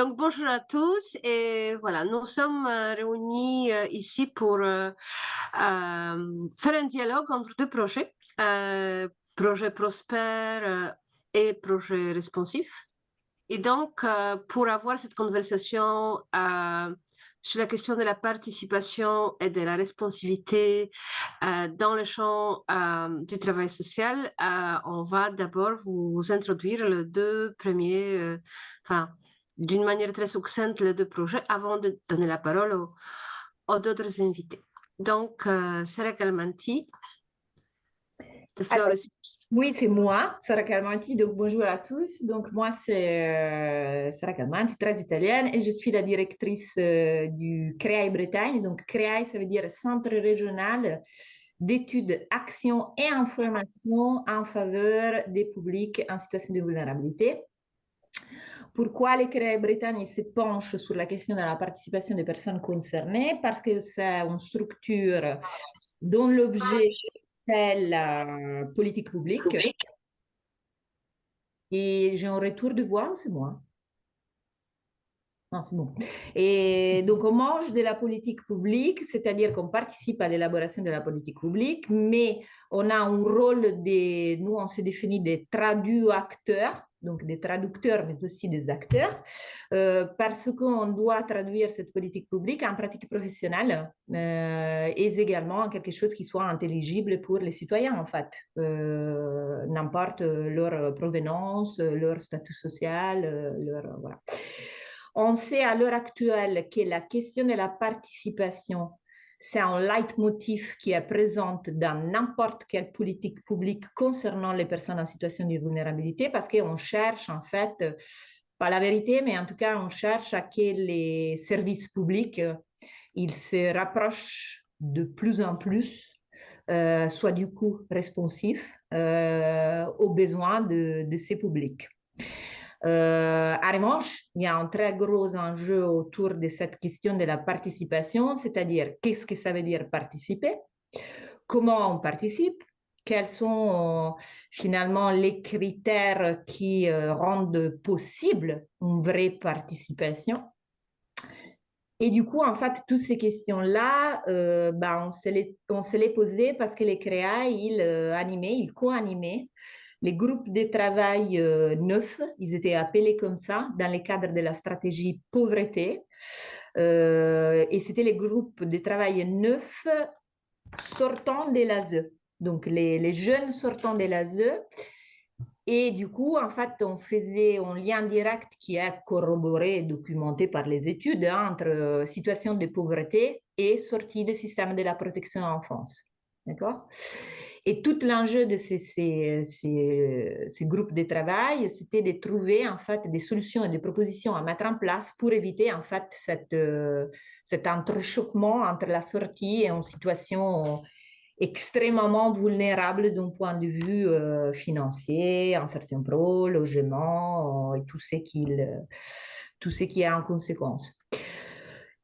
Donc, bonjour à tous et voilà, nous sommes réunis ici pour faire un dialogue entre deux projets, projet prospère et projet responsif. Et donc, pour avoir cette conversation sur la question de la participation et de la responsivité dans le champ du travail social, on va d'abord vous introduire les deux premiers, enfin, d'une manière très succincte, les deux projets avant de donner la parole aux d'autres invités. Donc, Sarah Calmanti, the floor is yours. Oui, c'est moi, Sarah Calmanti. Donc, bonjour à tous. Donc, moi, c'est Sarah Calmanti, très italienne, et je suis la directrice du CREAI Bretagne. Donc, CREAI, ça veut dire Centre régional d'études, actions et informations en faveur des publics en situation de vulnérabilité. Pourquoi le CREAI Bretagne se penche sur la question de la participation des personnes concernées? Parce que c'est une structure dont l'objet c'est la politique publique. Et j'ai un retour de voix, c'est moi. Non, c'est bon. Et donc, on mange de la politique publique, c'est-à-dire qu'on participe à l'élaboration de la politique publique, mais on a un rôle nous, on se définit des traducteurs, donc des traducteurs, mais aussi des acteurs, parce qu'on doit traduire cette politique publique en pratique professionnelle et également en quelque chose qui soit intelligible pour les citoyens, en fait, n'importe leur provenance, leur statut social, voilà. On sait à l'heure actuelle que la question de la participation, c'est un leitmotiv qui est présent dans n'importe quelle politique publique concernant les personnes en situation de vulnérabilité, parce qu'on cherche en fait, pas la vérité, mais en tout cas, on cherche à que les services publics, ils se rapprochent de plus en plus, soit du coup responsifs aux besoins de ces publics. En revanche, il y a un très gros enjeu autour de cette question de la participation, c'est-à-dire qu'est-ce que ça veut dire participer, comment on participe, quels sont finalement les critères qui rendent possible une vraie participation. Et du coup, en fait, toutes ces questions-là, on se les posait parce que les CREAI, ils co-animaient les groupes de travail neufs, ils étaient appelés comme ça, dans le cadre de la stratégie pauvreté. Et c'était les groupes de travail neufs sortant de l'ASE. Donc, les jeunes sortant de l'ASE. Et du coup, en fait, on faisait un lien direct qui est corroboré et documenté par les études entre situation de pauvreté et sortie du système de la protection en France. D'accord ? Et tout l'enjeu de ces groupes de travail, c'était de trouver en fait des solutions et des propositions à mettre en place pour éviter en fait cet entrechoquement entre la sortie et une situation extrêmement vulnérable d'un point de vue financier, insertion pro, logement et tout ce qui est en conséquence.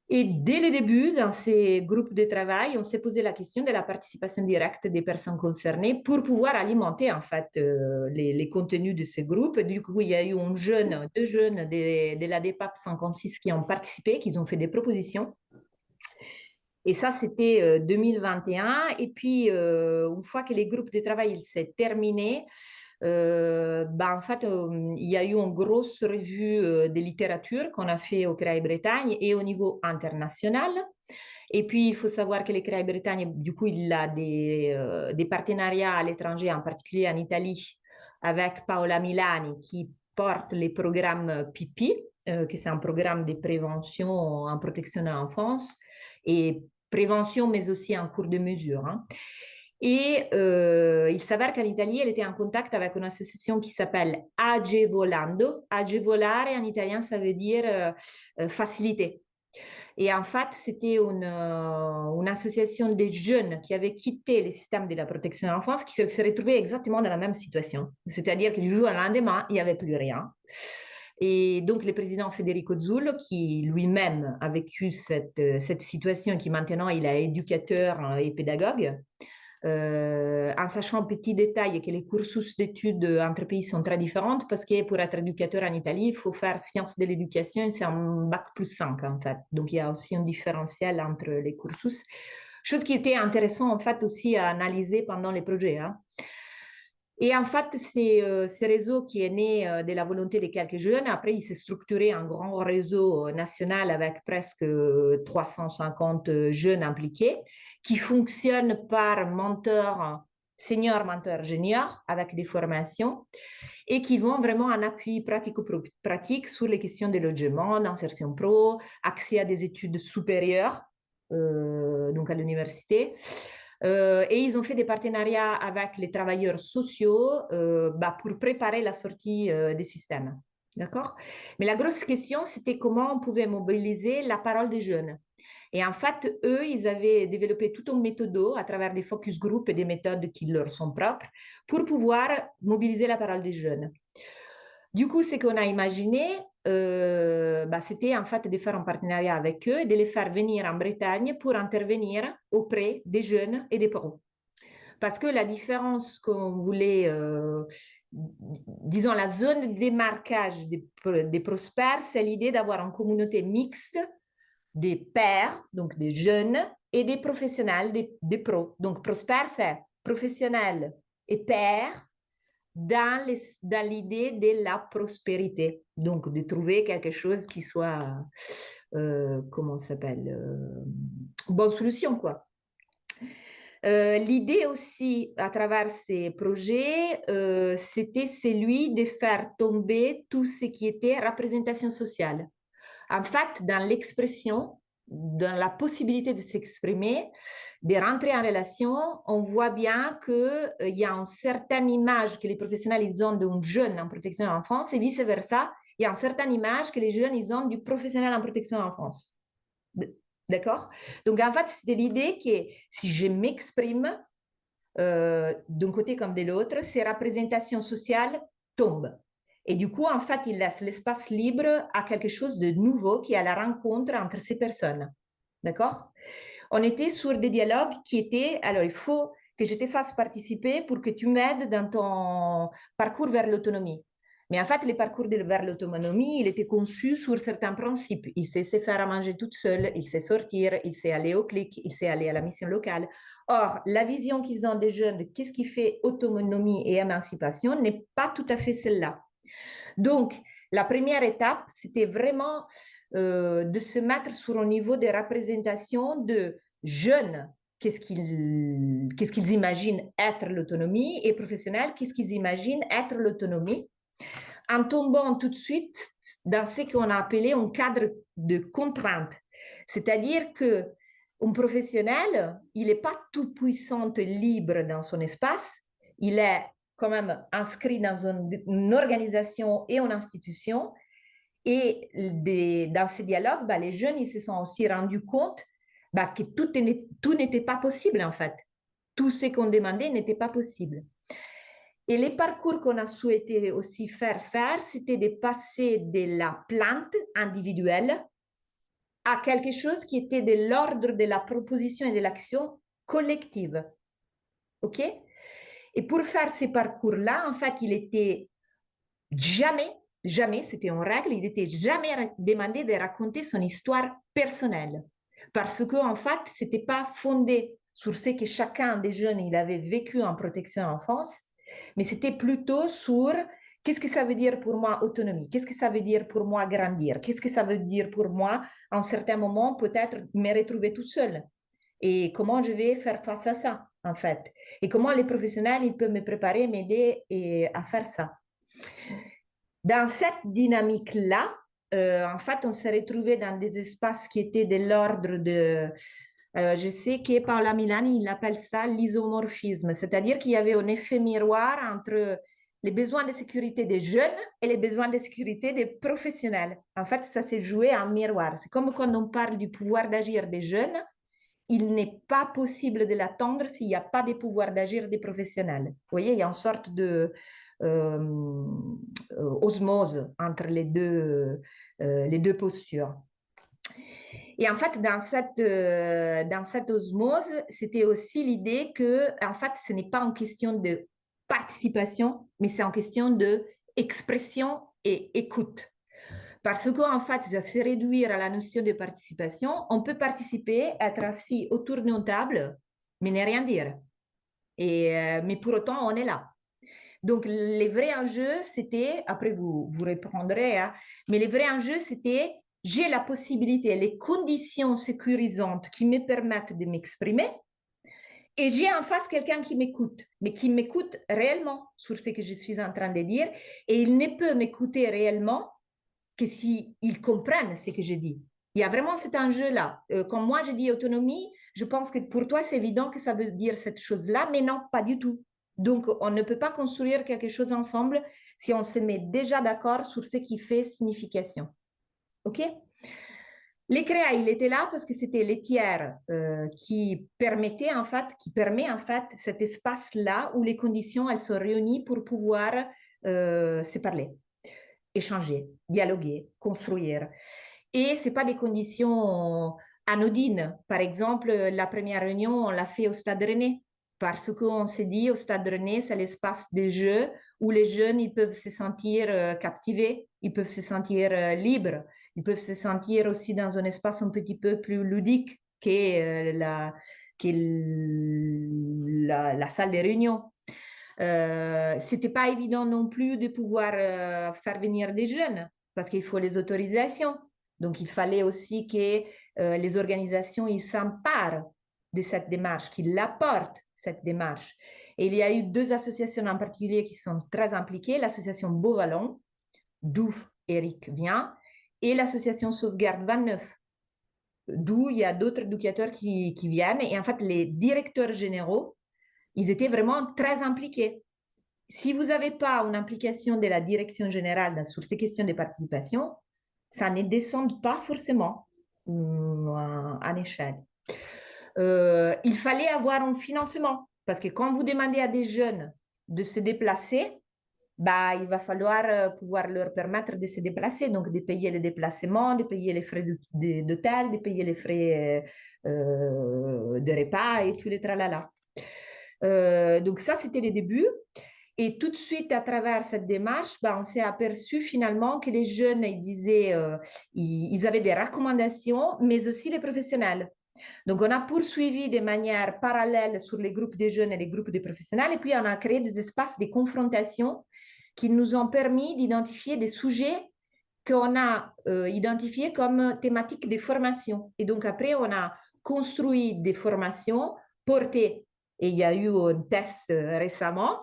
Et dès le début, dans ces groupes de travail, on s'est posé la question de la participation directe des personnes concernées pour pouvoir alimenter en fait les contenus de ces groupes. Du coup, il y a eu deux jeunes de la DEPAP 56 qui ont participé, qui ont fait des propositions. Et ça, c'était 2021. Et puis, une fois que les groupes de travail s'est terminé, en fait, il y a eu une grosse revue de littérature qu'on a fait au CREAI Bretagne et au niveau international. Et puis, il faut savoir que le CREAI Bretagne, du coup, il a des partenariats à l'étranger, en particulier en Italie, avec Paola Milani, qui porte les programmes PIPI, que c'est un programme de prévention en protection de l'enfance, et prévention, mais aussi en cours de mesure. Hein. Et il s'avère qu'en Italie, elle était en contact avec une association qui s'appelle Agevolando. Agevolare, en italien, ça veut dire faciliter. Et en fait, c'était une association de jeunes qui avaient quitté le système de la protection de l'enfance qui se retrouvaient exactement dans la même situation. C'est-à-dire que du jour au lendemain, il n'y avait plus rien. Et donc, le président Federico Zullo, qui lui-même a vécu cette situation et qui maintenant il est éducateur et pédagogue, En sachant un petit détail que les cursus d'études entre pays sont très différents parce que pour être éducateur en Italie, il faut faire sciences de l'éducation et c'est un bac plus 5 en fait. Donc il y a aussi un différentiel entre les cursus. Chose qui était intéressant en fait aussi à analyser pendant les projets. Hein. Et en fait, c'est ce réseau qui est né de la volonté de quelques jeunes. Après, il s'est structuré en grand réseau national avec presque 350 jeunes impliqués qui fonctionne par mentor, senior, mentor, junior avec des formations et qui vont vraiment en appui pratico-pratique sur les questions de logement, d'insertion pro, accès à des études supérieures, donc à l'université. Et ils ont fait des partenariats avec les travailleurs sociaux pour préparer la sortie des systèmes. D'accord? Mais la grosse question, c'était comment on pouvait mobiliser la parole des jeunes. Et en fait, eux, ils avaient développé tout un méthode à travers des focus group et des méthodes qui leur sont propres pour pouvoir mobiliser la parole des jeunes. Du coup, ce qu'on a imaginé, c'était en fait de faire un partenariat avec eux et de les faire venir en Bretagne pour intervenir auprès des jeunes et des pros. Parce que la différence qu'on voulait, disons, la zone de démarquage des prospères, c'est l'idée d'avoir une communauté mixte des pairs, donc des jeunes, et des professionnels, des pros. Donc, prospère, c'est professionnel et pairs dans l'idée de la prospérité. Donc, de trouver quelque chose qui soit, comment ça s'appelle, bonne solution, quoi. L'idée aussi, à travers ces projets, c'était celui de faire tomber tout ce qui était représentation sociale. En fait, dans l'expression, dans la possibilité de s'exprimer, de rentrer en relation, on voit bien qu'il y a une certaine image que les professionnels ils ont d'un jeune en protection de l'enfance et vice-versa, il y a une certaine image que les jeunes ils ont du professionnel en protection de l'enfance. D'accord? Donc, en fait, c'était l'idée que si je m'exprime d'un côté comme de l'autre, ces représentations sociales tombent. Et du coup, en fait, il laisse l'espace libre à quelque chose de nouveau qui est à la rencontre entre ces personnes. D'accord? On était sur des dialogues qui étaient, alors il faut que je te fasse participer pour que tu m'aides dans ton parcours vers l'autonomie. Mais en fait, le parcours vers l'autonomie, il était conçu sur certains principes. Il sait se faire à manger toute seule, il sait sortir, il sait aller au clic, il sait aller à la mission locale. Or, la vision qu'ils ont des jeunes de qu'est-ce qui fait autonomie et émancipation n'est pas tout à fait celle-là. Donc, la première étape, c'était vraiment de se mettre sur un niveau de représentation de jeunes, qu'est-ce qu'ils imaginent être l'autonomie, et professionnels, qu'est-ce qu'ils imaginent être l'autonomie, en tombant tout de suite dans ce qu'on a appelé un cadre de contrainte. C'est-à-dire qu'un professionnel, il n'est pas tout puissant, libre dans son espace, il est quand même inscrit dans une organisation et une institution. Et dans ces dialogues, les jeunes ils se sont aussi rendus compte que tout n'était pas possible en fait. Tout ce qu'on demandait n'était pas possible. Et les parcours qu'on a souhaité aussi faire, c'était de passer de la plainte individuelle à quelque chose qui était de l'ordre de la proposition et de l'action collective. OK? Et pour faire ces parcours-là, en fait, il était jamais, c'était une règle, il n'était jamais demandé de raconter son histoire personnelle. Parce qu'en fait, ce n'était pas fondé sur ce que chacun des jeunes il avait vécu en protection enfance, mais c'était plutôt sur qu'est-ce que ça veut dire pour moi autonomie, qu'est-ce que ça veut dire pour moi grandir, qu'est-ce que ça veut dire pour moi, à un certain moment, peut-être me retrouver tout seul. Et comment je vais faire face à ça, en fait. Et comment les professionnels, ils peuvent me préparer, m'aider à faire ça. Dans cette dynamique-là, en fait, on s'est retrouvé dans des espaces qui étaient de l'ordre de... je sais que Paola Milani, il appelle ça l'isomorphisme, c'est-à-dire qu'il y avait un effet miroir entre les besoins de sécurité des jeunes et les besoins de sécurité des professionnels. En fait, ça s'est joué en miroir. C'est comme quand on parle du pouvoir d'agir des jeunes, il n'est pas possible de l'attendre s'il n'y a pas de pouvoir d'agir des professionnels. Vous voyez, il y a une sorte de osmose entre les deux postures. Et en fait, dans cette osmose, c'était aussi l'idée que, en fait, ce n'est pas en question de participation, mais c'est en question de expression et écoute. Parce qu'en fait, ça se réduire à la notion de participation, on peut participer, être assis autour d'une table, mais ne rien dire. Mais pour autant, on est là. Donc, les vrais enjeux, c'était, après vous répondrez, hein, mais les vrais enjeux, c'était, j'ai la possibilité, les conditions sécurisantes qui me permettent de m'exprimer, et j'ai en face quelqu'un qui m'écoute, mais qui m'écoute réellement sur ce que je suis en train de dire, et il ne peut m'écouter réellement que s'ils comprennent ce que je dis. Il y a vraiment cet enjeu-là. Quand moi je dis autonomie, je pense que pour toi, c'est évident que ça veut dire cette chose-là, mais non, pas du tout. Donc, on ne peut pas construire quelque chose ensemble si on se met déjà d'accord sur ce qui fait signification. OK? Les créas, il était là parce que c'était les tiers qui permet en fait cet espace-là où les conditions, elles sont réunies pour pouvoir se parler, échanger, dialoguer, construire. Et ce n'est pas des conditions anodines. Par exemple, la première réunion, on l'a fait au Stade Rennais, parce qu'on s'est dit au Stade Rennais, c'est l'espace de jeu où les jeunes ils peuvent se sentir captivés, ils peuvent se sentir libres, ils peuvent se sentir aussi dans un espace un petit peu plus ludique que la salle de réunion. C'était pas évident non plus de pouvoir faire venir des jeunes parce qu'il faut les autorisations. Donc, il fallait aussi que les organisations ils s'emparent de cette démarche, qu'ils l'apportent, cette démarche. Et il y a eu deux associations en particulier qui sont très impliquées, l'association Beauvallon, d'où Eric vient, et l'association Sauvegarde 29, d'où il y a d'autres éducateurs qui viennent. Et en fait, les directeurs généraux, ils étaient vraiment très impliqués. Si vous n'avez pas une implication de la direction générale sur ces questions de participation, ça ne descend pas forcément en échelle. Il fallait avoir un financement parce que quand vous demandez à des jeunes de se déplacer, bah, il va falloir pouvoir leur permettre de se déplacer, donc de payer les déplacements, de payer les frais d'hôtel, de payer les frais de repas et tous les tralala. Donc ça, c'était les débuts. Et tout de suite, à travers cette démarche, on s'est aperçu finalement que les jeunes, ils disaient, ils avaient des recommandations, mais aussi les professionnels. Donc, on a poursuivi de manière parallèle sur les groupes des jeunes et les groupes des professionnels, et puis on a créé des espaces de confrontation qui nous ont permis d'identifier des sujets qu'on a identifiés comme thématiques de formation. Et donc, après, on a construit des formations portées, et il y a eu un test récemment,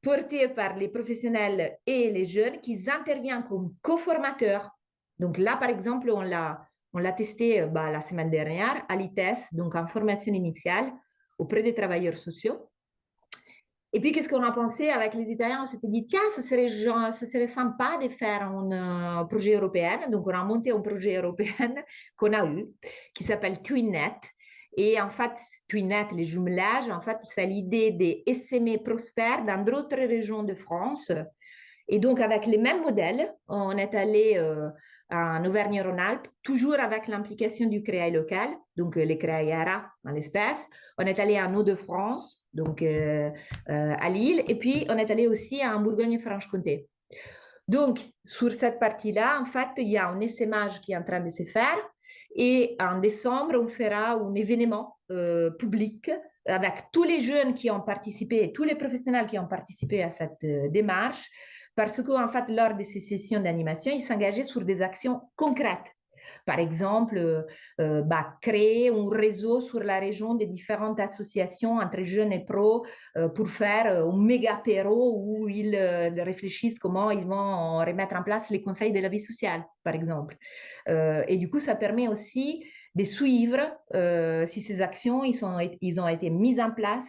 portés par les professionnels et les jeunes qui interviennent comme co-formateurs. Donc là, par exemple, on l'a testé la semaine dernière à l'ITES, donc en formation initiale auprès des travailleurs sociaux. Et puis, qu'est-ce qu'on a pensé avec les Italiens? On s'était dit, tiens, ça serait sympa de faire un projet européen. Donc, on a monté un projet européen qu'on a eu, qui s'appelle TwinNet. Et en fait, TwinNet, les jumelages, en fait, c'est l'idée des SME prospères dans d'autres régions de France. Et donc, avec les mêmes modèles, on est allé en Auvergne-Rhône-Alpes, toujours avec l'implication du créail local, donc les créaillères en l'espèce. On est allé en Hauts-de-France, donc à Lille, et puis on est allé aussi en Bourgogne-Franche-Comté. Donc, sur cette partie-là, en fait, il y a un essaimage qui est en train de se faire. Et en décembre, on fera un événement public avec tous les jeunes qui ont participé, tous les professionnels qui ont participé à cette démarche, parce qu'en fait, lors de ces sessions d'animation, ils s'engageaient sur des actions concrètes. Par exemple, créer un réseau sur la région des différentes associations entre jeunes et pros pour faire un méga apéro où ils réfléchissent comment ils vont remettre en place les conseils de la vie sociale, par exemple. Et du coup, ça permet aussi de suivre si ces actions ils ont été mises en place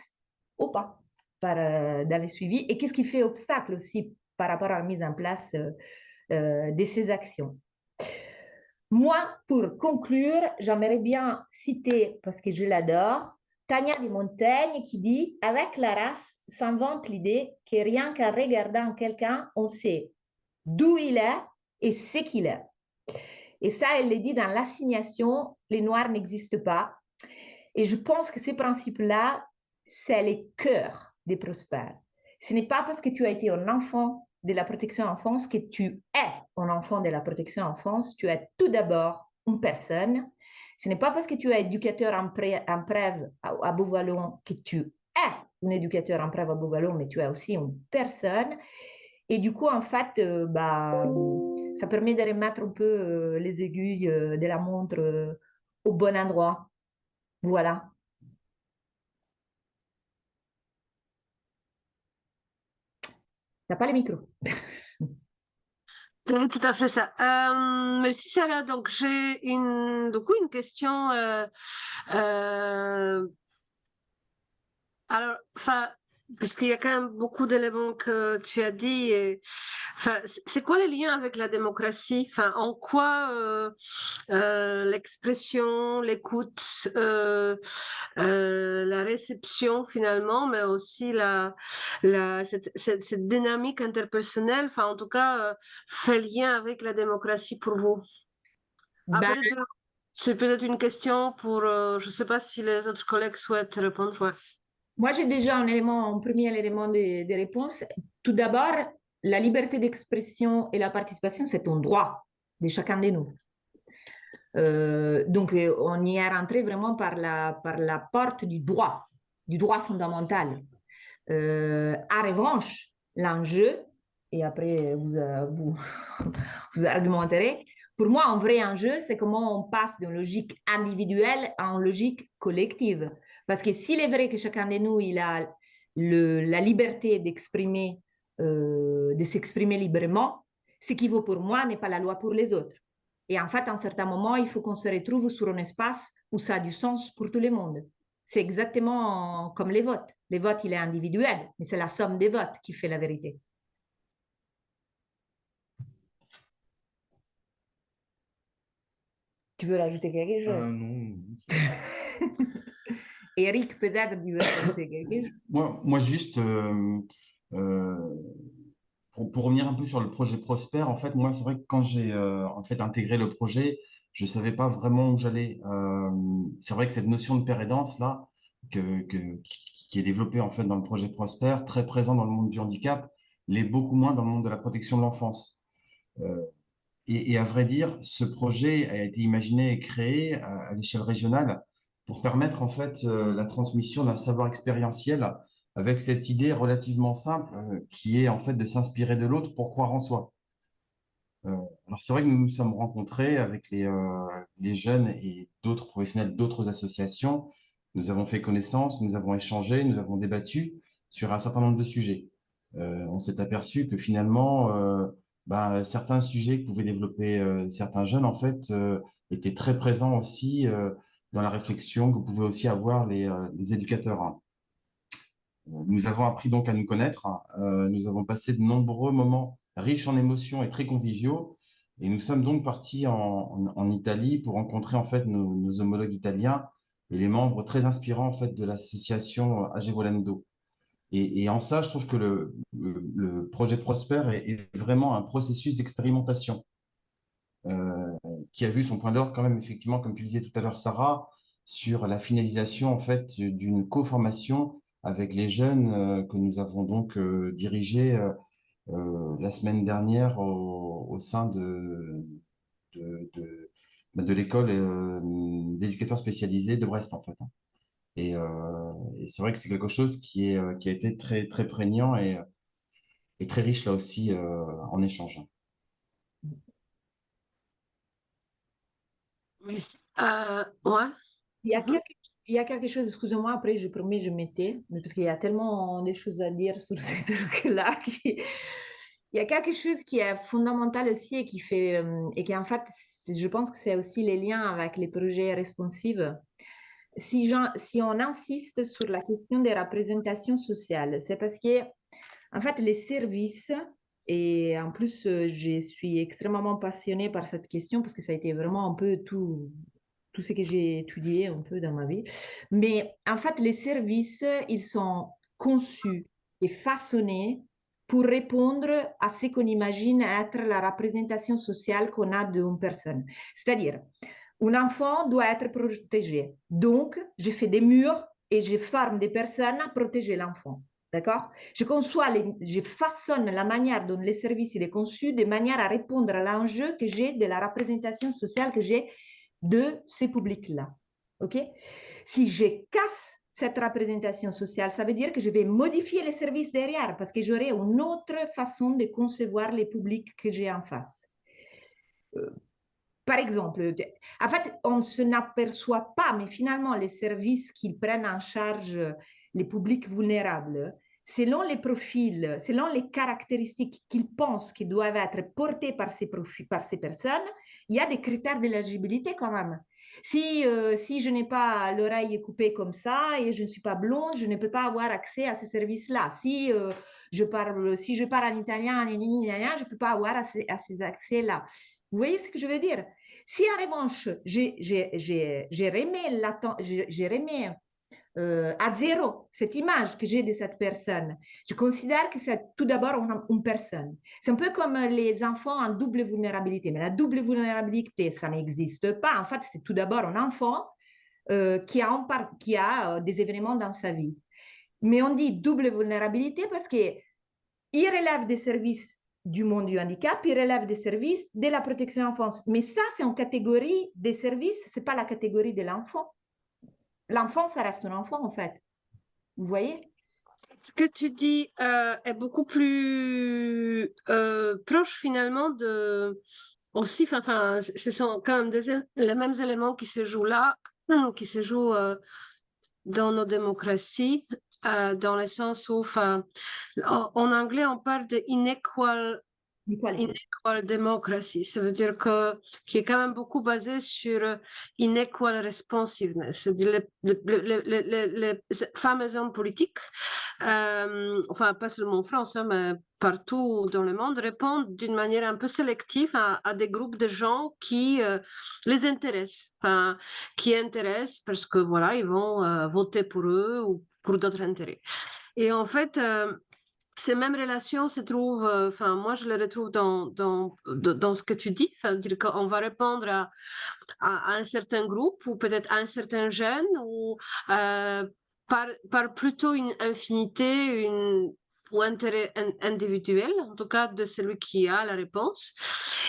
ou pas dans les suivis et qu'est-ce qui fait obstacle aussi par rapport à la mise en place de ces actions. Moi, pour conclure, j'aimerais bien citer, parce que je l'adore, Tania de Montaigne qui dit « Avec la race s'invente l'idée que rien qu'en regardant quelqu'un, on sait d'où il est et ce qu'il est. » Et ça, elle le dit dans l'assignation, les Noirs n'existent pas. Et je pense que ces principes-là, c'est le cœur des prospères. Ce n'est pas parce que tu as été un enfant de la protection enfance que tu es un enfant de la protection enfance. Tu es tout d'abord une personne. Ce n'est pas parce que tu es éducateur en preuve à Beauvallon que tu es un éducateur en preuve à Beauvallon, mais tu es aussi une personne. Et du coup, en fait, ça permet de remettre un peu les aiguilles de la montre au bon endroit. Voilà. T'as pas le micro. C'est tout à fait ça. Merci Sarah. Donc j'ai du coup une question. Alors, enfin, parce qu'il y a quand même beaucoup d'éléments que tu as dit. Enfin, c'est quoi les liens avec la démocratie? Enfin, en quoi l'expression, l'écoute, la réception finalement, mais aussi cette dynamique interpersonnelle, enfin, en tout cas, fait lien avec la démocratie pour vous? Ah, Ben, c'est peut-être une question pour, je ne sais pas si les autres collègues souhaitent répondre. Ouais. moi, j'ai déjà un premier élément de réponse. Tout d'abord, la liberté d'expression et la participation, c'est un droit de chacun de nous. Donc, on y est rentré vraiment par la porte du droit fondamental. En revanche, l'enjeu, et après vous argumenterez, pour moi, un vrai enjeu, c'est comment on passe d'une logique individuelle à une logique collective. Parce que s'il est vrai que chacun de nous, il a la liberté d'exprimer, de s'exprimer librement, ce qui vaut pour moi n'est pas la loi pour les autres. Et en fait, à un certain moment, il faut qu'on se retrouve sur un espace où ça a du sens pour tout le monde. C'est exactement comme les votes. Les votes, il est individuel, mais c'est la somme des votes qui fait la vérité. Tu veux rajouter quelque chose? Non. Eric, peut-être, tu veux rajouter quelque chose? Moi juste, euh, pour revenir un peu sur le projet Prosper, en fait, moi, c'est vrai que quand j'ai en fait intégré le projet, je ne savais pas vraiment où j'allais. C'est vrai que cette notion de père aidance, là, qui est développée en fait dans le projet Prosper, très présent dans le monde du handicap, l'est beaucoup moins dans le monde de la protection de l'enfance. Euh, et à vrai dire, ce projet a été imaginé et créé à l'échelle régionale pour permettre en fait la transmission d'un savoir expérientiel avec cette idée relativement simple qui est en fait de s'inspirer de l'autre pour croire en soi. Euh, alors c'est vrai que nous nous sommes rencontrés avec les jeunes et d'autres professionnels d'autres associations. Nous avons fait connaissance, nous avons échangé, nous avons débattu sur un certain nombre de sujets. On s'est aperçu que finalement, certains sujets que pouvaient développer certains jeunes, en fait, étaient très présents aussi dans la réflexion que pouvaient aussi avoir les éducateurs, hein. Nous avons appris donc à nous connaître, hein. Nous avons passé de nombreux moments riches en émotions et très conviviaux. Et nous sommes donc partis en Italie pour rencontrer en fait nos homologues italiens et les membres très inspirants en fait de l'association Agevolendo. Et en ça, je trouve que le projet Prosper est vraiment un processus d'expérimentation qui a vu son point d'or quand même, effectivement, comme tu disais tout à l'heure, Sarah, sur la finalisation en fait d'une co-formation avec les jeunes que nous avons donc dirigés la semaine dernière au sein de, de, de l'école d'éducateurs spécialisés de Brest, en fait, hein. Et c'est vrai que c'est quelque chose qui a été très, très prégnant et très riche là aussi en échange. Merci. Ouais. Il y a Mhm. quelque, il y a quelque chose, excusez-moi, après je promets, je mettais, mais parce qu'il y a tellement de choses à dire sur ces trucs-là. Il y a quelque chose qui est fondamental aussi et qui fait, et qui en fait, je pense que c'est aussi les liens avec les projets responsifs. Si on insiste sur la question des représentations sociales, c'est parce que, en fait, les services, et en plus, je suis extrêmement passionnée par cette question parce que ça a été vraiment un peu tout ce que j'ai étudié un peu dans ma vie. Mais en fait, les services, ils sont conçus et façonnés pour répondre à ce qu'on imagine être la représentation sociale qu'on a d'une personne. C'est-à-dire, un enfant doit être protégé. Donc, je fais des murs et je forme des personnes à protéger l'enfant. D'accord? Je façonne la manière dont le service est conçu de manière à répondre à l'enjeu que j'ai de la représentation sociale que j'ai de ces publics-là. OK? Si je casse cette représentation sociale, ça veut dire que je vais modifier les services derrière parce que j'aurai une autre façon de concevoir les publics que j'ai en face. Par exemple, en fait, on ne se n'aperçoit pas, mais finalement, les services qui prennent en charge les publics vulnérables, selon les profils, selon les caractéristiques qu'ils pensent qui doivent être portées par ces personnes, il y a des critères d'éligibilité quand même. Si je n'ai pas l'oreille coupée comme ça et je ne suis pas blonde, je ne peux pas avoir accès à ces services-là. Si je parle en italien, je ne peux pas avoir à ces accès-là. Vous voyez ce que je veux dire? Si en revanche, j'ai remis à zéro cette image que j'ai de cette personne, je considère que c'est tout d'abord une personne. C'est un peu comme les enfants en double vulnérabilité. Mais la double vulnérabilité, ça n'existe pas. En fait, c'est tout d'abord un enfant qui a des événements dans sa vie. Mais on dit double vulnérabilité parce qu'il relève des services du monde du handicap, il relève des services de la protection de l'enfance. Mais ça, c'est en catégorie des services, ce n'est pas la catégorie de l'enfant. L'enfant, ça reste un enfant, en fait. Vous voyez? Ce que tu dis est beaucoup plus proche, finalement, de... Aussi, enfin, ce sont quand même les mêmes éléments qui se jouent là, qui se jouent dans nos démocraties, dans le sens où, en anglais, on parle de inequal democracy. Ça veut dire qui est quand même beaucoup basé sur inequal responsiveness. C'est-à-dire les fameux hommes politiques, enfin pas seulement en France, hein, mais partout dans le monde, répondent d'une manière un peu sélective à des groupes de gens qui les intéressent, qui intéressent parce que voilà, ils vont voter pour eux ou pour d'autres intérêts. Et en fait, ces mêmes relations se trouvent, enfin, moi je les retrouve dans ce que tu dis, dire qu'on va répondre à un certain groupe ou peut-être à un certain jeune ou par plutôt une infinité, ou intérêt individuel, en tout cas de celui qui a la réponse.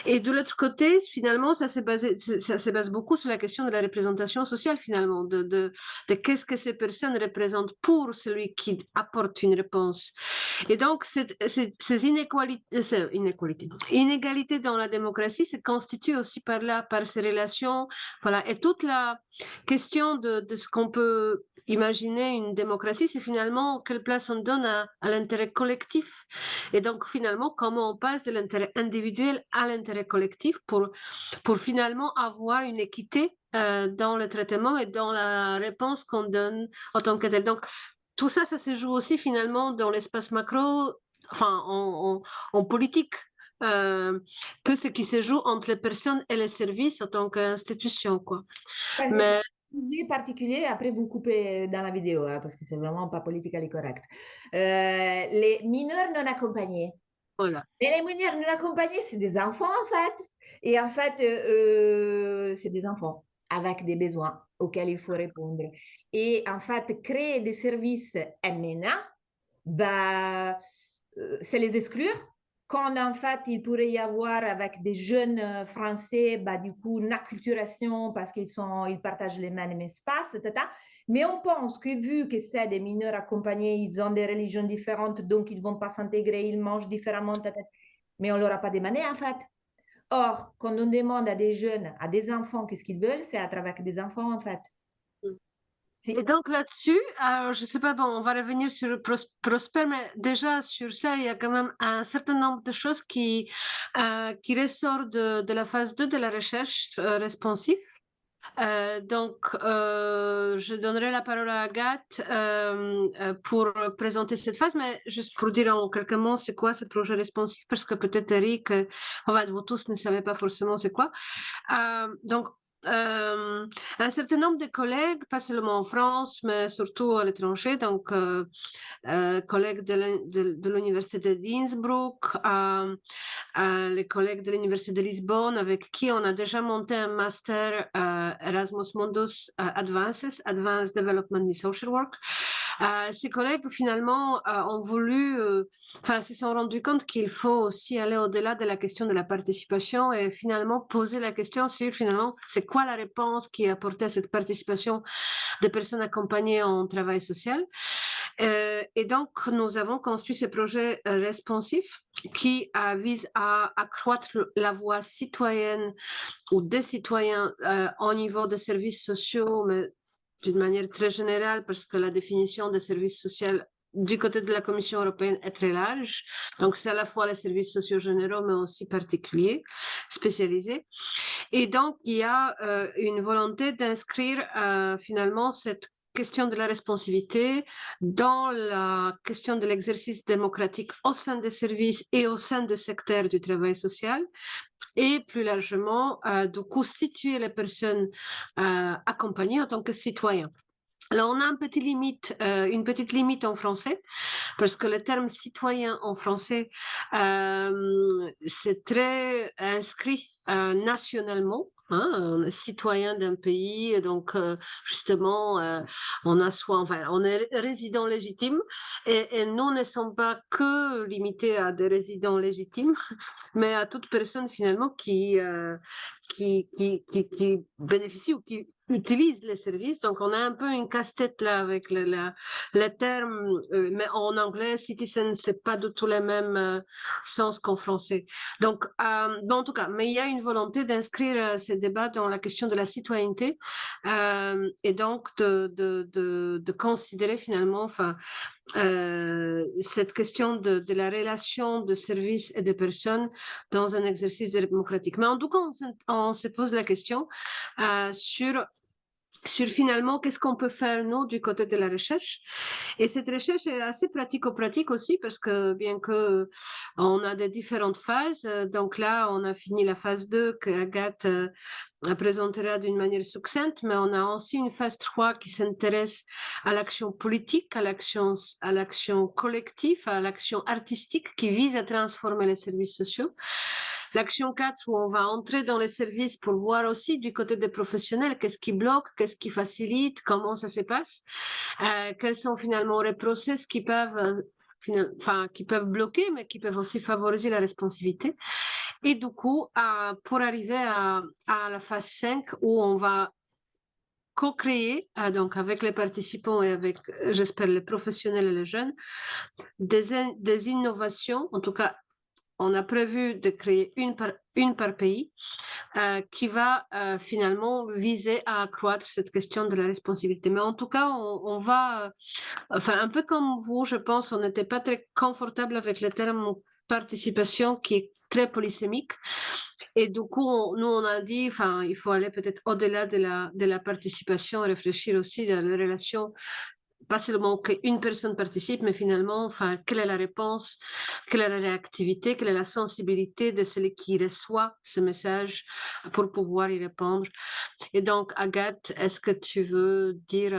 Et de l'autre côté, finalement, ça se base beaucoup sur la question de la représentation sociale, finalement, de qu'est-ce que ces personnes représentent pour celui qui apporte une réponse. Et donc, ces inégalités dans la démocratie se constituent aussi par ces relations, voilà. Et toute la question de ce qu'on peut imaginer une démocratie, c'est finalement quelle place on donne à l'intérêt collectif. Et donc, finalement, comment on passe de l'intérêt individuel à l'intérêt collectif pour finalement avoir une équité dans le traitement et dans la réponse qu'on donne en tant que tel. Donc, tout ça, ça se joue aussi finalement dans l'espace macro, enfin en politique, que ce qui se joue entre les personnes et les services en tant qu'institution, quoi. Mais sujet particulier, après vous coupez dans la vidéo, hein, parce que c'est vraiment pas politiquement correct. Les mineurs non accompagnés. voilà. Et les mineurs non accompagnés, c'est des enfants en fait. Et en fait, c'est des enfants avec des besoins auxquels il faut répondre. Et en fait, créer des services MNA, bah, c'est les exclure. Quand en fait, il pourrait y avoir avec des jeunes Français, bah, du coup, une acculturation parce ils partagent les mêmes espaces, etc. Mais on pense que vu que c'est des mineurs accompagnés, ils ont des religions différentes, donc ils ne vont pas s'intégrer, ils mangent différemment, etc. Mais on ne leur a pas demandé en fait. Or, quand on demande à des jeunes, à des enfants, qu'est-ce qu'ils veulent, c'est être avec des enfants en fait. Et donc là-dessus, je ne sais pas, bon, on va revenir sur Prosper, mais déjà sur ça, il y a quand même un certain nombre de choses qui ressortent de la phase 2 de la recherche responsive. Donc, je donnerai la parole à Agathe pour présenter cette phase, mais juste pour dire en quelques mots c'est quoi ce projet responsif, parce que peut-être Eric, enfin, vous tous ne savez pas forcément c'est quoi. Donc, un certain nombre de collègues, pas seulement en France, mais surtout à l'étranger, donc collègues de l'université d'Innsbruck, les collègues de l'université de Lisbonne, avec qui on a déjà monté un master Erasmus Mundus Advanced Development in Social Work. Ces collègues finalement ont voulu, se sont rendus compte qu'il faut aussi aller au-delà de la question de la participation et finalement poser la question sur finalement c'est quoi la réponse qui est apportée à cette participation des personnes accompagnées en travail social. Et donc nous avons construit ce projet responsif qui vise à accroître la voix citoyenne ou des citoyens au niveau des services sociaux, mais d'une manière très générale, parce que la définition des services sociaux du côté de la Commission européenne est très large. Donc, c'est à la fois les services sociaux généraux, mais aussi particuliers, spécialisés. Et donc, il y a une volonté d'inscrire finalement cette question de la responsivité dans la question de l'exercice démocratique au sein des services et au sein du secteur du travail social. Et plus largement, du coup, situer les personnes accompagnées en tant que citoyens. Alors, on a une petite limite en français, parce que le terme citoyen en français, c'est très inscrit nationalement. Hein, on est citoyen d'un pays, donc justement, on est résident légitime, et nous ne sommes pas que limités à des résidents légitimes, mais à toute personne finalement qui bénéficie ou qui utilise les services. Donc, on a un peu une casse-tête là avec le terme, mais en anglais, citizen, c'est pas du tout le même sens qu'en français. Donc, en tout cas, mais il y a une volonté d'inscrire ces débats dans la question de la citoyenneté et donc de considérer finalement, cette question de la relation de services et de personnes dans un exercice démocratique. Mais en tout cas, on se pose la question sur finalement qu'est-ce qu'on peut faire nous du côté de la recherche. Et cette recherche est assez pratico-pratique aussi parce que bien que on a des différentes phases, donc là on a fini la phase 2 que Agathe présentera d'une manière succincte, mais on a aussi une phase 3 qui s'intéresse à l'action politique, à l'action collective, à l'action artistique qui vise à transformer les services sociaux. L'action 4 où on va entrer dans les services pour voir aussi du côté des professionnels qu'est-ce qui bloque, qu'est-ce qui facilite, comment ça se passe, quels sont finalement les process qui peuvent bloquer, mais qui peuvent aussi favoriser la responsivité. Et du coup, pour arriver à la phase 5 où on va co-créer, donc avec les participants et avec, j'espère, les professionnels et les jeunes, des innovations, en tout cas, on a prévu de créer une par pays qui va finalement viser à accroître cette question de la responsabilité. Mais en tout cas, on va, un peu comme vous, je pense, on n'était pas très confortable avec le terme participation qui est très polysémique. Et du coup, nous, on a dit, il faut aller peut-être au-delà de la participation et réfléchir aussi à la relation pas seulement qu'une personne participe, mais finalement, quelle est la réponse, quelle est la réactivité, quelle est la sensibilité de celui qui reçoit ce message pour pouvoir y répondre. Et donc, Agathe, est-ce que tu veux dire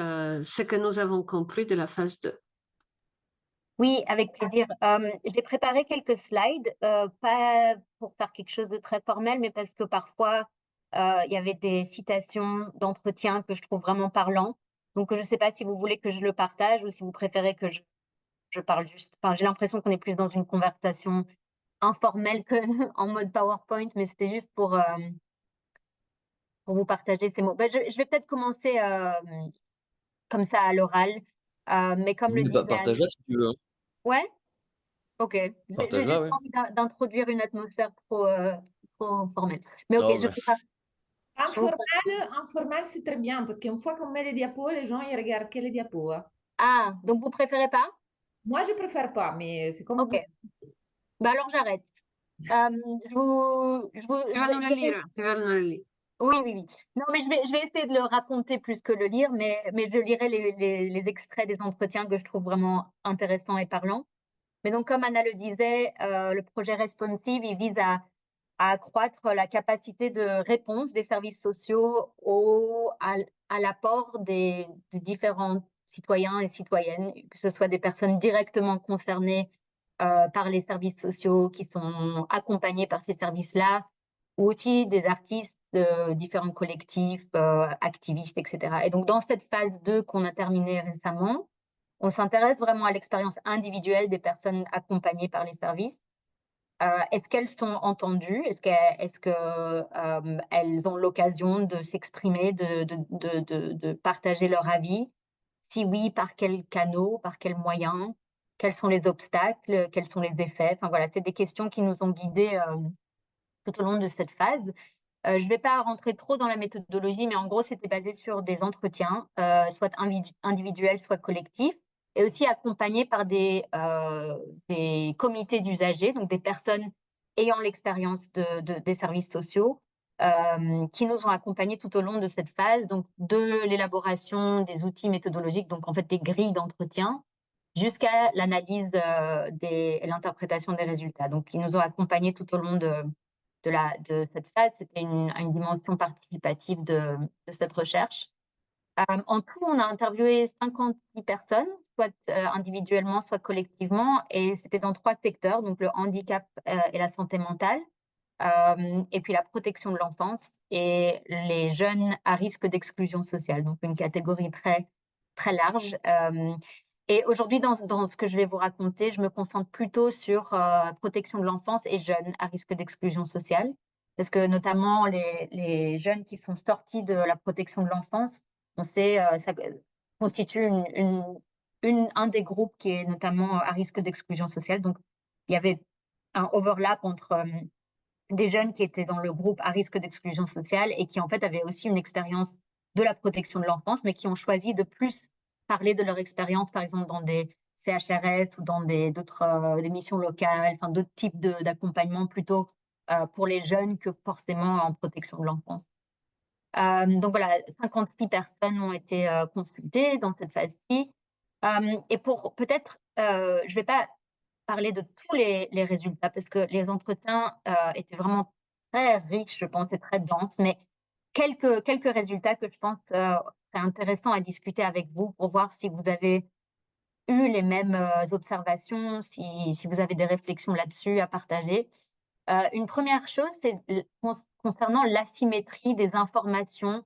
ce que nous avons compris de la phase 2? Oui, avec plaisir. J'ai préparé quelques slides, pas pour faire quelque chose de très formel, mais parce que parfois, il y avait des citations d'entretien que je trouve vraiment parlant. Donc, je ne sais pas si vous voulez que je le partage ou si vous préférez que je parle juste. J'ai l'impression qu'on est plus dans une conversation informelle qu'en mode PowerPoint, mais c'était juste pour vous partager ces mots. Je vais peut-être commencer comme ça à l'oral, mais comme le disait Anne. Partage-la si tu veux. Ouais? Ok. J'ai Partage-la, juste ouais. envie d'introduire une atmosphère trop formelle. Mais ok, Oh, je mais- fais pas. Informel, c'est très bien, parce qu'une fois qu'on met les diapos, les gens, ils regardent que les diapos. Hein. Ah, donc vous préférez pas? Moi, je préfère pas, mais c'est comme Ok. vous. Alors j'arrête. Tu vas nous le lire, tu vas nous le lire. Oui, oui, oui. Non, mais je vais essayer de le raconter plus que le lire, mais je lirai les extraits des entretiens que je trouve vraiment intéressants et parlants. Mais donc, comme Anna le disait, le projet Responsive, il vise à accroître la capacité de réponse des services sociaux à l'apport des différents citoyens et citoyennes, que ce soit des personnes directement concernées par les services sociaux qui sont accompagnés par ces services-là, ou aussi des artistes de différents collectifs, activistes, etc. Et donc, dans cette phase 2 qu'on a terminée récemment, on s'intéresse vraiment à l'expérience individuelle des personnes accompagnées par les services. Est-ce qu'elles sont entendues? Est-ce qu'elles ont l'occasion de s'exprimer, de partager leur avis? Si oui, par quels canaux, par quels moyens? Quels sont les obstacles? Quels sont les effets? Enfin voilà, c'est des questions qui nous ont guidés tout au long de cette phase. Je ne vais pas rentrer trop dans la méthodologie, mais en gros, c'était basé sur des entretiens, soit individuels, soit collectifs, et aussi accompagnés par des comités d'usagers, donc des personnes ayant l'expérience des services sociaux, qui nous ont accompagnés tout au long de cette phase, donc de l'élaboration des outils méthodologiques, donc en fait des grilles d'entretien, jusqu'à l'analyse et l'interprétation des résultats. Donc, ils nous ont accompagnés tout au long de cette phase. C'était une dimension participative de cette recherche. En tout, on a interviewé 56 personnes, soit individuellement, soit collectivement, et c'était dans 3 secteurs, donc le handicap et la santé mentale, et puis la protection de l'enfance et les jeunes à risque d'exclusion sociale, donc une catégorie très, très large. Et aujourd'hui, dans ce que je vais vous raconter, je me concentre plutôt sur protection de l'enfance et jeunes à risque d'exclusion sociale, parce que notamment les jeunes qui sont sortis de la protection de l'enfance, on sait, ça constitue un des groupes qui est notamment à risque d'exclusion sociale. Donc, il y avait un overlap entre des jeunes qui étaient dans le groupe à risque d'exclusion sociale et qui en fait avaient aussi une expérience de la protection de l'enfance, mais qui ont choisi de plus parler de leur expérience, par exemple dans des CHRS ou dans d'autres des missions locales, enfin d'autres types d'accompagnement plutôt pour les jeunes que forcément en protection de l'enfance. Donc voilà, 56 personnes ont été consultées dans cette phase-ci. Et pour peut-être, je ne vais pas parler de tous les résultats parce que les entretiens étaient vraiment très riches, je pense, et très denses, mais quelques résultats que je pense seraient intéressants à discuter avec vous pour voir si vous avez eu les mêmes observations, si vous avez des réflexions là-dessus à partager. Une première chose, c'est concernant l'asymétrie des informations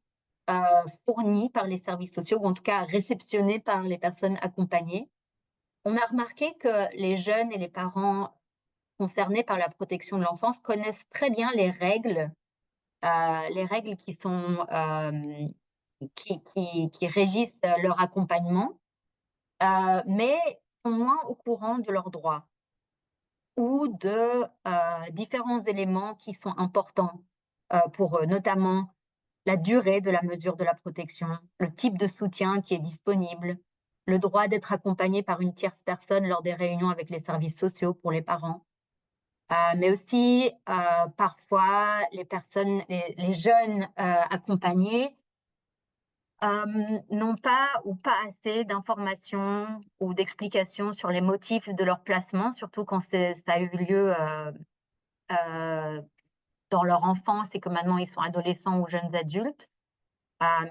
fournies par les services sociaux, ou en tout cas réceptionnées par les personnes accompagnées. On a remarqué que les jeunes et les parents concernés par la protection de l'enfance connaissent très bien les règles qui sont qui régissent leur accompagnement, mais sont moins au courant de leurs droits ou de différents éléments qui sont importants pour eux, notamment la durée de la mesure de la protection, le type de soutien qui est disponible, le droit d'être accompagné par une tierce personne lors des réunions avec les services sociaux pour les parents, mais aussi parfois les jeunes accompagnés n'ont pas ou pas assez d'informations ou d'explications sur les motifs de leur placement, surtout quand ça a eu lieu dans leur enfance et que maintenant ils sont adolescents ou jeunes adultes.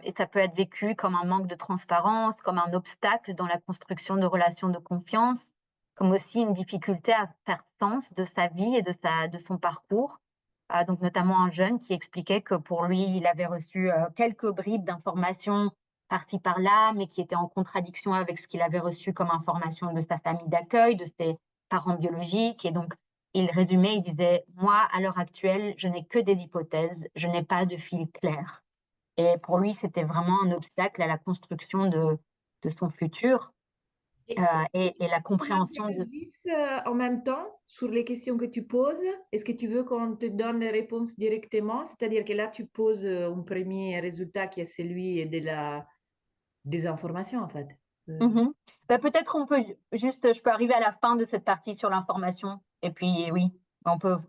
Et ça peut être vécu comme un manque de transparence, comme un obstacle dans la construction de relations de confiance, comme aussi une difficulté à faire sens de sa vie et de son parcours. Donc notamment un jeune qui expliquait que pour lui, il avait reçu quelques bribes d'informations par-ci par-là, mais qui étaient en contradiction avec ce qu'il avait reçu comme information de sa famille d'accueil, de ses parents biologiques. Et donc, il résumait, il disait « Moi, à l'heure actuelle, je n'ai que des hypothèses, je n'ai pas de fil clair. » Et pour lui, c'était vraiment un obstacle à la construction de son futur et la compréhension de... En même temps, sur les questions que tu poses, est-ce que tu veux qu'on te donne les réponses directement? C'est-à-dire que là, tu poses un premier résultat qui est celui de la désinformation, en fait. Peut-être je peux arriver à la fin de cette partie sur l'information. Et puis, oui,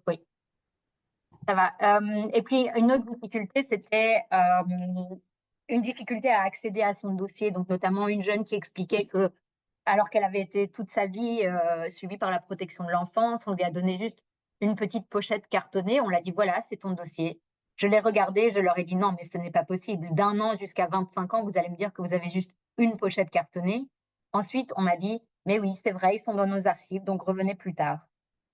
oui. Ça va. Et puis, une autre difficulté, c'était une difficulté à accéder à son dossier. Donc, notamment une jeune qui expliquait que, alors qu'elle avait été toute sa vie suivie par la protection de l'enfance, on lui a donné juste une petite pochette cartonnée. On l'a dit, voilà, c'est ton dossier. Je l'ai regardé, je leur ai dit, non, mais ce n'est pas possible. D'un an jusqu'à 25 ans, vous allez me dire que vous avez juste une pochette cartonnée. Ensuite, on m'a dit, mais oui, c'est vrai, ils sont dans nos archives, donc revenez plus tard.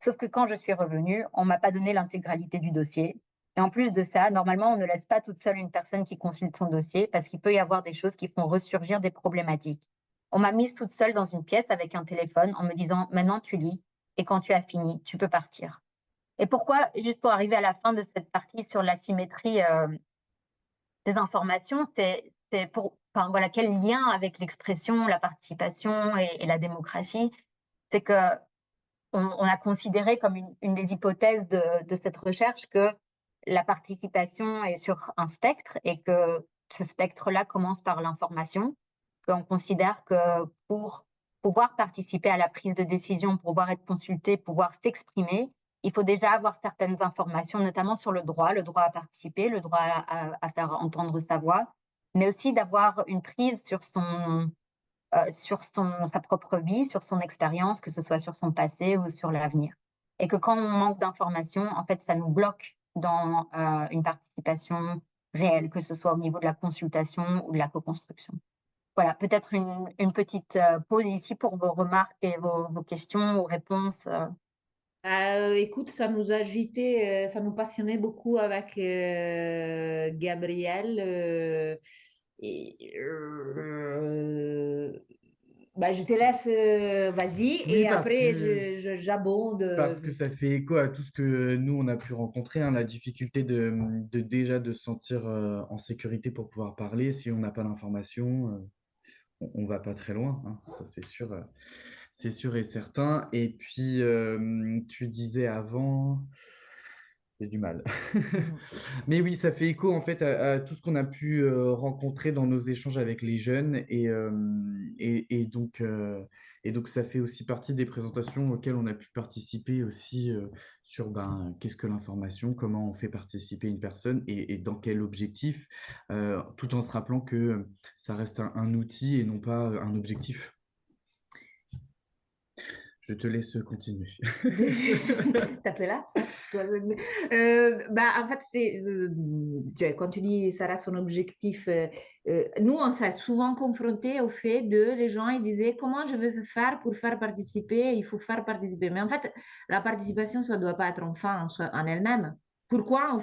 Sauf que quand je suis revenue, on m'a pas donné l'intégralité du dossier. Et en plus de ça, normalement, on ne laisse pas toute seule une personne qui consulte son dossier parce qu'il peut y avoir des choses qui font ressurgir des problématiques. On m'a mise toute seule dans une pièce avec un téléphone en me disant, maintenant tu lis et quand tu as fini, tu peux partir. Et pourquoi, juste pour arriver à la fin de cette partie sur l'asymétrie des informations, c'est pour, enfin, voilà, quel lien avec l'expression, la participation et la démocratie, c'est que on a considéré comme une des hypothèses de cette recherche que la participation est sur un spectre et que ce spectre-là commence par l'information, qu'on considère que pour pouvoir participer à la prise de décision, pour pouvoir être consulté, pouvoir s'exprimer, il faut déjà avoir certaines informations, notamment sur le droit à participer, le droit à faire entendre sa voix, mais aussi d'avoir une prise sur sa propre vie, sur son expérience, que ce soit sur son passé ou sur l'avenir. Et que quand on manque d'informations, en fait, ça nous bloque dans une participation réelle, que ce soit au niveau de la consultation ou de la co-construction. Voilà, peut-être une petite pause ici pour vos remarques et vos questions ou réponses. Écoute, ça nous agitait, ça nous passionnait beaucoup avec Gabriel. Bah, je te laisse, vas-y, Oui, et parce après que, j'abonde. parce que ça fait écho à tout ce que nous, on a pu rencontrer, hein, la difficulté de se sentir en sécurité pour pouvoir parler. Si on n'a pas l'information, on va pas très loin, hein, ça c'est sûr et certain. Et puis, tu disais avant, j'ai du mal. Mais oui, ça fait écho en fait à tout ce qu'on a pu rencontrer dans nos échanges avec les jeunes et donc ça fait aussi partie des présentations auxquelles on a pu participer aussi sur ben, qu'est-ce que l'information, comment on fait participer une personne et dans quel objectif, tout en se rappelant que ça reste un outil et non pas un objectif. Je te laisse continuer. T'as fait là? Bah, en fait, quand tu dis ça reste son objectif, nous, on s'est souvent confrontés au fait de les gens, ils disaient comment je vais faire pour faire participer, il faut faire participer. Mais en fait, la participation, ça ne doit pas être en fin en elle-même. Pourquoi on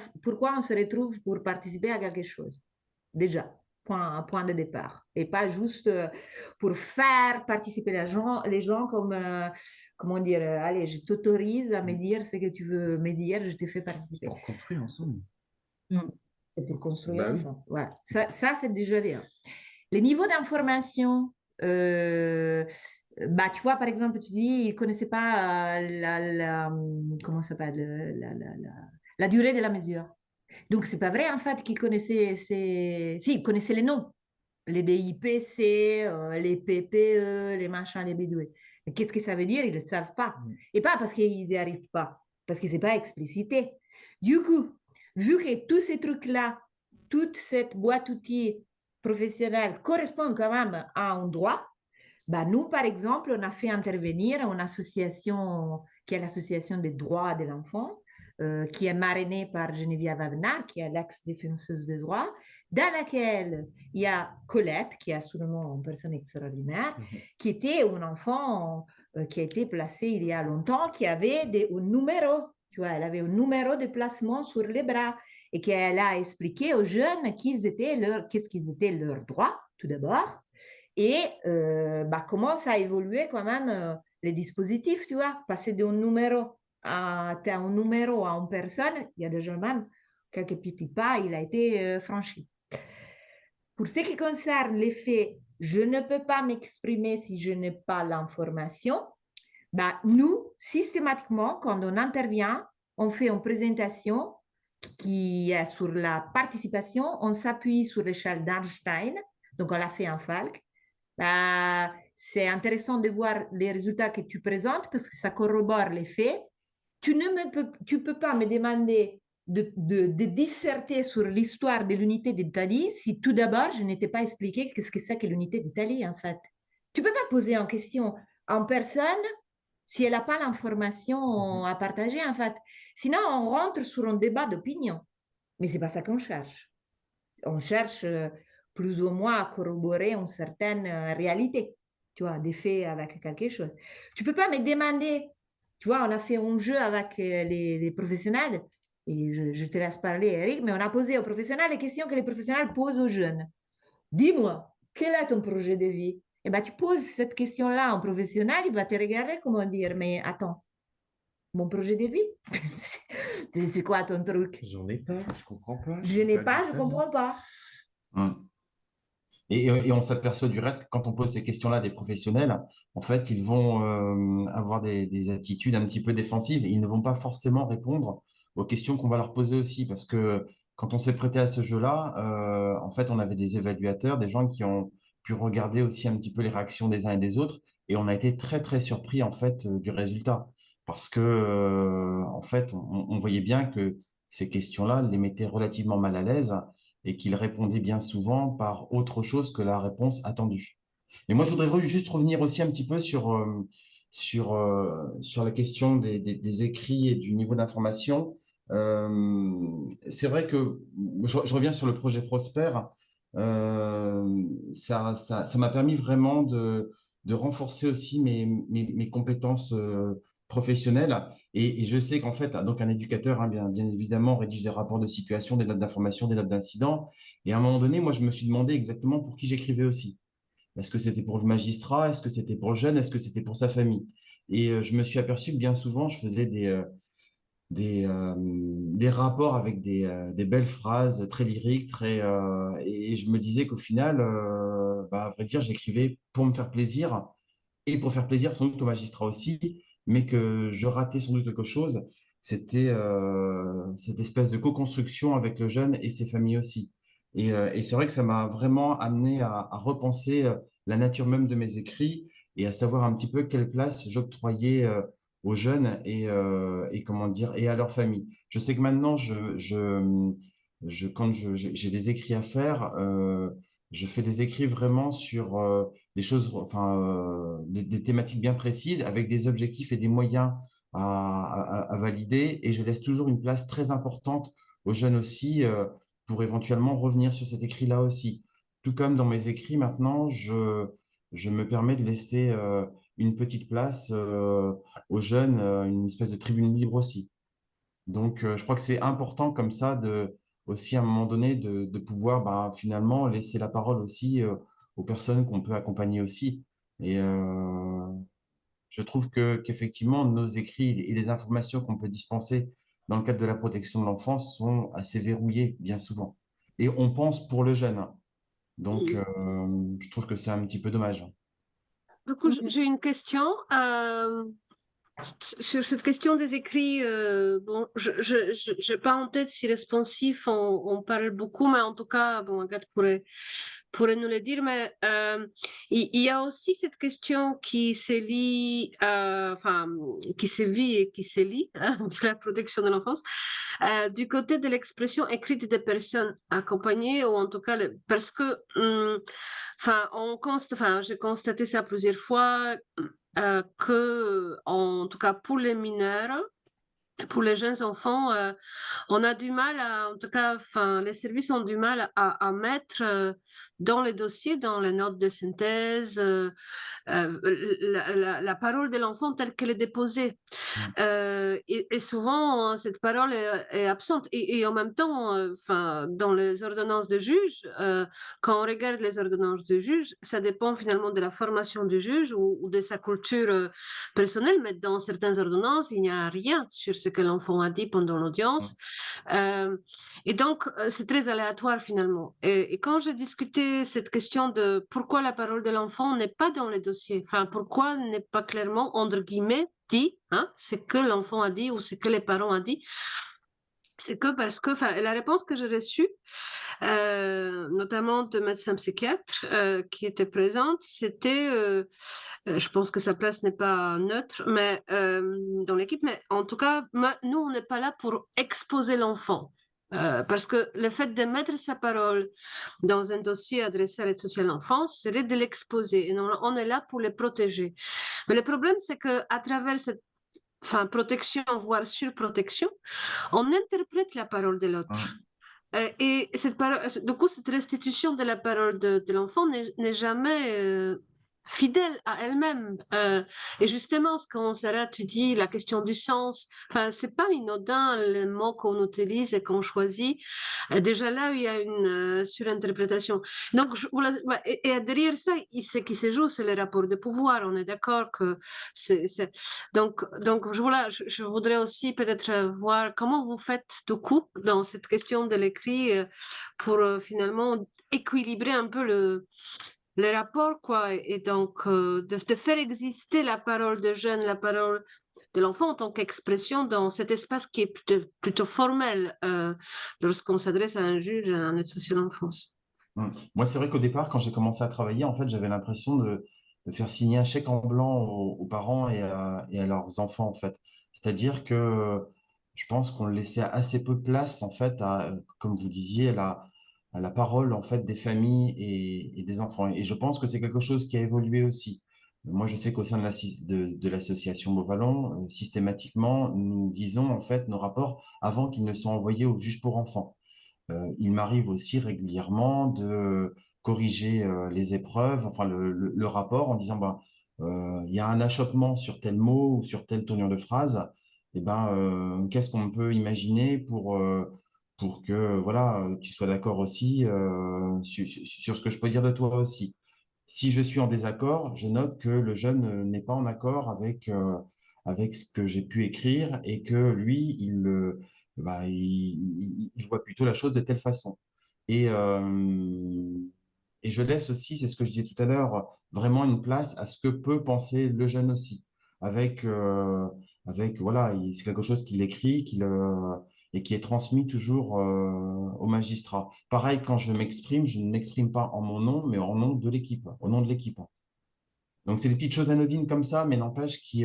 se retrouve pour participer à quelque chose? Déjà, point de départ. Et pas juste pour faire participer les gens comme, comment dire, allez, je t'autorise à me dire ce que tu veux me dire, je te fais participer. Pour construire ensemble. C'est pour construire Bah oui. ensemble. Voilà. Ça c'est déjà bien. Les niveaux d'information, bah, tu vois, par exemple, tu dis, ils ne connaissaient pas comment ça s'appelle, la durée de la mesure. Donc, c'est pas vrai, en fait, qu'ils connaissaient Si, ils connaissaient les noms. Les DIPC, les PPE, les machins, les bidouilles. Mais qu'est-ce que ça veut dire? Ils ne le savent pas. Et pas parce qu'ils n'y arrivent pas, parce que ce n'est pas explicité. Du coup, vu que tous ces trucs-là, toute cette boîte outils professionnelle correspondent quand même à un droit, bah nous, par exemple, on a fait intervenir une association qui est l'association des droits de l'enfant, qui est marrainée par Geneviève Avenard, qui est l'ex-défenseuse des droits, dans laquelle il y a Colette, qui est absolument une personne extraordinaire, qui était un enfant qui a été placé il y a longtemps, qui avait un numéro, tu vois, elle avait un numéro de placement sur les bras et qu'elle a expliqué aux jeunes qu'est-ce qu'ils étaient leurs droits, tout d'abord, et bah, comment ça a évolué quand même les dispositifs, tu vois, passer d'un numéro à un numéro à une personne, il y a déjà même quelques petits pas, il a été franchi. Pour ce qui concerne l'effet « je ne peux pas m'exprimer si je n'ai pas l'information », bah, nous, systématiquement, quand on intervient, on fait une présentation qui est sur la participation, on s'appuie sur l'échelle d'Einstein, donc on l'a fait en Falk. C'est intéressant de voir les résultats que tu présentes parce que ça corrobore les faits. Tu peux pas me demander de disserter sur l'histoire de l'unité d'Italie si tout d'abord je n'étais pas expliqué qu'est-ce que c'est que l'unité d'Italie en fait. Tu peux pas poser en question en personne si elle n'a pas l'information à partager, en fait. Sinon, on rentre sur un débat d'opinion. Mais ce n'est pas ça qu'on cherche. On cherche plus ou moins à corroborer une certaine réalité, tu vois, des faits avec quelque chose. Tu ne peux pas me demander, tu vois, on a fait un jeu avec les professionnels, et je te laisse parler, Eric, mais on a posé aux professionnels les questions que les professionnels posent aux jeunes. Dis-moi, quel est ton projet de vie? Eh bien, tu poses cette question-là à un professionnel, il va te regarder, comment dire, mais attends, mon projet de vie? C'est quoi ton truc? J'en ai pas, je comprends pas. Je n'ai pas, dit je ça, comprends pas. Et on s'aperçoit du reste que quand on pose ces questions-là à des professionnels, en fait, ils vont avoir des attitudes un petit peu défensives. Ils ne vont pas forcément répondre aux questions qu'on va leur poser aussi. Parce que quand on s'est prêté à ce jeu-là, en fait, on avait des évaluateurs, des gens qui ont pu regarder aussi un petit peu les réactions des uns et des autres. Et on a été très, très surpris, en fait, du résultat. Parce que, en fait, on voyait bien que ces questions-là les mettaient relativement mal à l'aise et qu'il répondait bien souvent par autre chose que la réponse attendue. Et moi, je voudrais juste revenir aussi un petit peu sur la question des écrits et du niveau d'information. C'est vrai que je reviens sur le projet Prosper. Ça m'a permis vraiment de renforcer aussi mes compétences professionnelles. Et je sais qu'en fait, donc un éducateur, hein, bien évidemment, rédige des rapports de situation, des notes d'information, des notes d'incident. Et à un moment donné, moi, je me suis demandé exactement pour qui j'écrivais aussi. Est-ce que c'était pour le magistrat? Est-ce que c'était pour le jeune? Est-ce que c'était pour sa famille? Et je me suis aperçu que bien souvent, je faisais des rapports avec des belles phrases très lyriques, et je me disais qu'au final, à vrai dire, j'écrivais pour me faire plaisir et pour faire plaisir sans doute au magistrat aussi, mais que je ratais sans doute quelque chose. C'était cette espèce de co-construction avec le jeune et ses familles aussi. Et c'est vrai que ça m'a vraiment amené à repenser la nature même de mes écrits et à savoir un petit peu quelle place j'octroyais aux jeunes et comment dire et à leur famille. Je sais que maintenant, quand j'ai des écrits à faire, je fais des écrits vraiment sur des choses, enfin, des thématiques bien précises avec des objectifs et des moyens à valider. Et je laisse toujours une place très importante aux jeunes aussi pour éventuellement revenir sur cet écrit-là aussi. Tout comme dans mes écrits maintenant, je me permets de laisser une petite place aux jeunes, une espèce de tribune libre aussi. Donc, je crois que c'est important comme ça aussi à un moment donné de pouvoir finalement laisser la parole aussi aux personnes qu'on peut accompagner aussi. Et je trouve qu'effectivement, nos écrits et les informations qu'on peut dispenser dans le cadre de la protection de l'enfance sont assez verrouillés bien souvent. Et on pense pour le jeune, hein. Donc, je trouve que c'est un petit peu dommage. Du coup, j'ai une question. Sur cette question des écrits, bon, je n'ai pas en tête si responsif, on parle beaucoup, mais en tout cas, bon, Agathe pourrait nous le dire, mais il y a aussi cette question qui se lie, enfin, qui se vit et qui se lit, hein, de la protection de l'enfance, du côté de l'expression écrite des personnes accompagnées, ou en tout cas, parce que, enfin, enfin, j'ai constaté ça plusieurs fois, que, en tout cas pour les mineurs, pour les jeunes enfants, on a du mal en tout cas, enfin, les services ont du mal à mettre dans les dossiers, dans les notes de synthèse, la parole de l'enfant telle qu'elle est déposée. Et souvent, cette parole est absente. Et en même temps, enfin, dans les ordonnances de juge, quand on regarde les ordonnances de juge, ça dépend finalement de la formation du juge ou de sa culture personnelle, mais dans certaines ordonnances, il n'y a rien sur ce que l'enfant a dit pendant l'audience. Et donc, c'est très aléatoire finalement. Et quand j'ai discuté cette question de pourquoi la parole de l'enfant n'est pas dans les dossiers, enfin, pourquoi n'est pas clairement, entre guillemets, dit, hein, ce que l'enfant a dit ou ce que les parents ont dit, c'est que parce que, enfin, la réponse que j'ai reçue, notamment de médecins psychiatres qui étaient présentes, c'était, je pense que sa place n'est pas neutre, mais dans l'équipe, mais en tout cas, nous, on n'est pas là pour exposer l'enfant. Parce que le fait de mettre sa parole dans un dossier adressé à l'aide sociale à l'enfance serait de l'exposer. Et on est là pour le protéger. Mais le problème, c'est qu'à travers cette protection, voire surprotection, on interprète la parole de l'autre. Et du coup, cette restitution de la parole de l'enfant n'est jamais fidèle à elle-même. Et justement, quand Sarah, tu dis la question du sens, c'est pas inodin le mot qu'on utilise et qu'on choisit. Déjà là, il y a une surinterprétation. Donc, et derrière ça, ce qui se joue, c'est le rapport de pouvoir. On est d'accord que donc voilà, je voudrais aussi peut-être voir comment vous faites du coup dans cette question de l'écrit pour finalement équilibrer un peu le rapport, quoi. Et donc, de faire exister la parole de jeune, la parole de l'enfant en tant qu'expression dans cet espace qui est plutôt formel lorsqu'on s'adresse à un juge en aide sociale à l'enfance. Moi, c'est vrai qu'au départ, quand j'ai commencé à travailler, en fait, j'avais l'impression de faire signer un chèque en blanc aux parents et à leurs enfants, en fait. C'est-à-dire que je pense qu'on laissait assez peu de place, en fait, comme vous disiez, à la parole, en fait, des familles et des enfants. Et je pense que c'est quelque chose qui a évolué aussi. Moi, je sais qu'au sein de l'association Beauvallon, systématiquement, nous lisons, en fait, nos rapports avant qu'ils ne soient envoyés au juge pour enfants. Il m'arrive aussi régulièrement de corriger les épreuves, enfin le rapport en disant ben, il y a un achoppement sur tel mot ou sur telle tournure de phrase. Et ben, qu'est-ce qu'on peut imaginer pour que voilà, tu sois d'accord aussi sur ce que je peux dire de toi aussi. Si je suis en désaccord, je note que le jeune n'est pas en accord avec ce que j'ai pu écrire et que lui, il voit plutôt la chose de telle façon. Et, euh, et je laisse aussi, c'est ce que je disais tout à l'heure, vraiment une place à ce que peut penser le jeune aussi. Avec, voilà, c'est quelque chose qu'il écrit et qui est transmis toujours au magistrat. Pareil, quand je m'exprime, je ne m'exprime pas en mon nom, mais en nom de l'équipe, au nom de l'équipe. Donc, c'est des petites choses anodines comme ça, mais n'empêche qui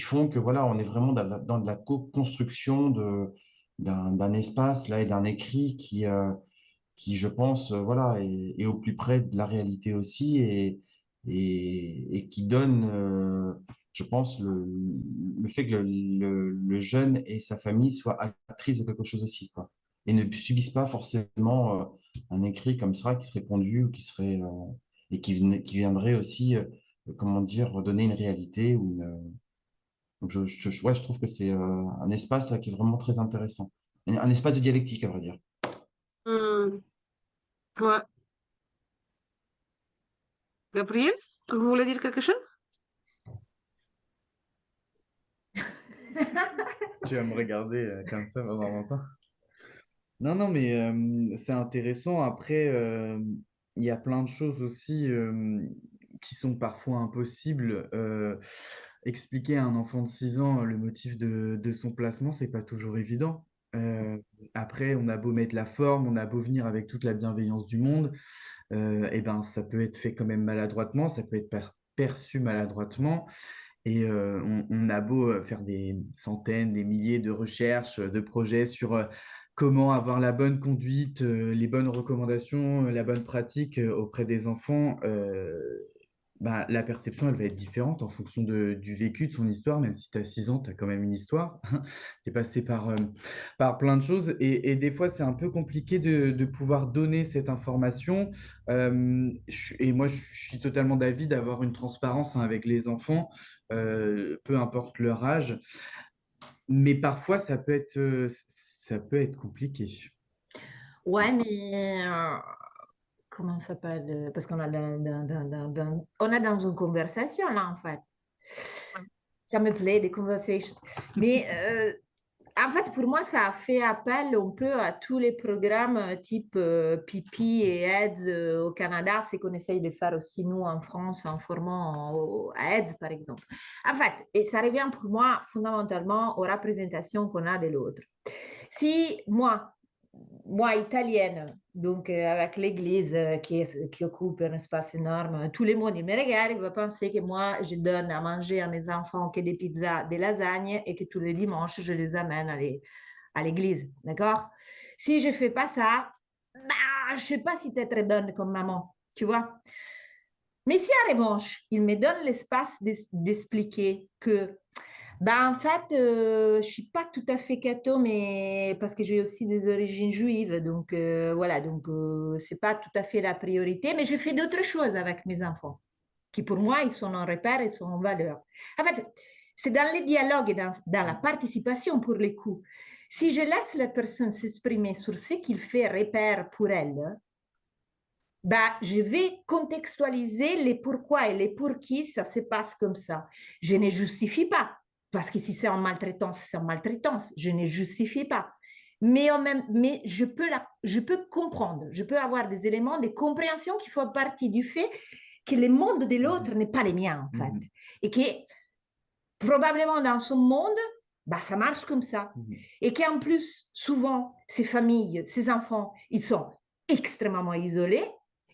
font que voilà, on est vraiment dans de la co-construction d'un espace là, et d'un écrit qui, je pense, voilà, est au plus près de la réalité aussi et qui donne, je pense, le fait que le jeune et sa famille soient actrices de quelque chose aussi, quoi, et ne subissent pas forcément un écrit comme ça qui serait pondu ou qui serait et qui viendrait aussi, comment dire, donner une réalité ou donc ouais, je trouve que c'est un espace là, qui est vraiment très intéressant, un espace de dialectique, à vrai dire. Ouais. Gabriel, vous voulez dire quelque chose? Tu vas me regarder comme ça pendant longtemps. Non, non, mais c'est intéressant. Après, il y a plein de choses aussi qui sont parfois impossibles. Expliquer à un enfant de 6 ans le motif de son placement, c'est pas toujours évident. Euh, Après, on a beau mettre la forme, on a beau venir avec toute la bienveillance du monde, et ben, ça peut être fait quand même maladroitement, ça peut être perçu maladroitement. Et on a beau faire des centaines, des milliers de recherches, de projets sur comment avoir la bonne conduite, les bonnes recommandations, la bonne pratique auprès des enfants, bah, la perception, elle va être différente en fonction du vécu, de son histoire. Même si tu as 6 ans, tu as quand même une histoire. Tu es passé par plein de choses. Et des fois, c'est un peu compliqué de pouvoir donner cette information. Et moi, je suis totalement d'avis d'avoir une transparence, hein, avec les enfants, peu importe leur âge. Mais parfois, ça peut être compliqué. Ouais, mais comment ça s'appelle? Parce qu'on a on est dans une conversation là, en fait. Ça me plaît, des conversations. Mais en fait, pour moi, ça a fait appel un peu à tous les programmes type Pipi et AIDS au Canada. C'est qu'on essaye de faire aussi, nous, en France, en formant à AIDS, par exemple. En fait, et ça revient pour moi fondamentalement aux représentations qu'on a de l'autre. Si moi, italienne, donc avec l'église qui occupe un espace énorme, tous les mois il me regarde, il va penser que moi, je donne à manger à mes enfants que des pizzas, des lasagnes et que tous les dimanches, je les amène à l'église, d'accord? Si je ne fais pas ça, bah, je ne sais pas si tu es très bonne comme maman, tu vois? Mais si en revanche, il me donne l'espace d'expliquer que, bah, en fait, je ne suis pas tout à fait catho, mais parce que j'ai aussi des origines juives, donc voilà, donc ce n'est pas tout à fait la priorité, mais je fais d'autres choses avec mes enfants, qui pour moi, ils sont en repère, ils sont en valeur. En fait, c'est dans les dialogues et dans la participation pour les coups. Si je laisse la personne s'exprimer sur ce qu'il fait repère pour elle, bah, je vais contextualiser les pourquoi et les pour qui ça se passe comme ça. Je ne justifie pas, parce que si c'est en maltraitance, c'est en maltraitance. Je ne justifie pas. Mais je peux comprendre, je peux avoir des éléments de compréhension qui font partie du fait que le monde de l'autre n'est pas le mien, en fait. Et que probablement dans son monde, bah, ça marche comme ça. Et qu'en plus, souvent, ces familles, ces enfants, ils sont extrêmement isolés.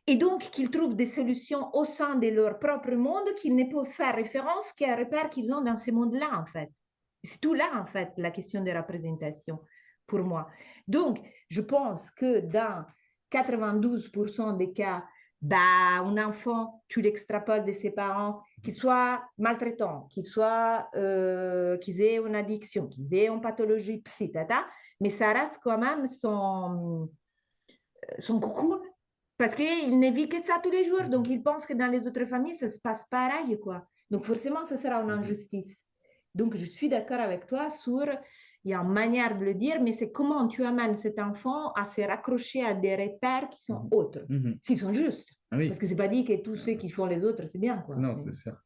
Et donc, qu'ils trouvent des solutions au sein de leur propre monde qu'ils ne peuvent faire référence qu'à repères qu'ils ont dans ce monde-là, en fait. C'est tout là, en fait, la question des représentations, pour moi. Donc, je pense que dans 92% des cas, bah, un enfant, tu l'extrapoles de ses parents, qu'il soit maltraitant, qu'ils aient une addiction, qu'ils aient une pathologie psy, mais ça reste quand même son cocoon. Parce qu'il ne vit que ça tous les jours. Donc, il pense que dans les autres familles, ça se passe pareil, quoi. Donc, forcément, ça sera une injustice. Donc, je suis d'accord avec toi sur, il y a une manière de le dire, mais c'est comment tu amènes cet enfant à se raccrocher à des repères qui sont autres, s'ils sont justes. Oui. Parce que c'est pas dit que tous ceux qui font les autres, c'est bien, quoi. Non, c'est sûr.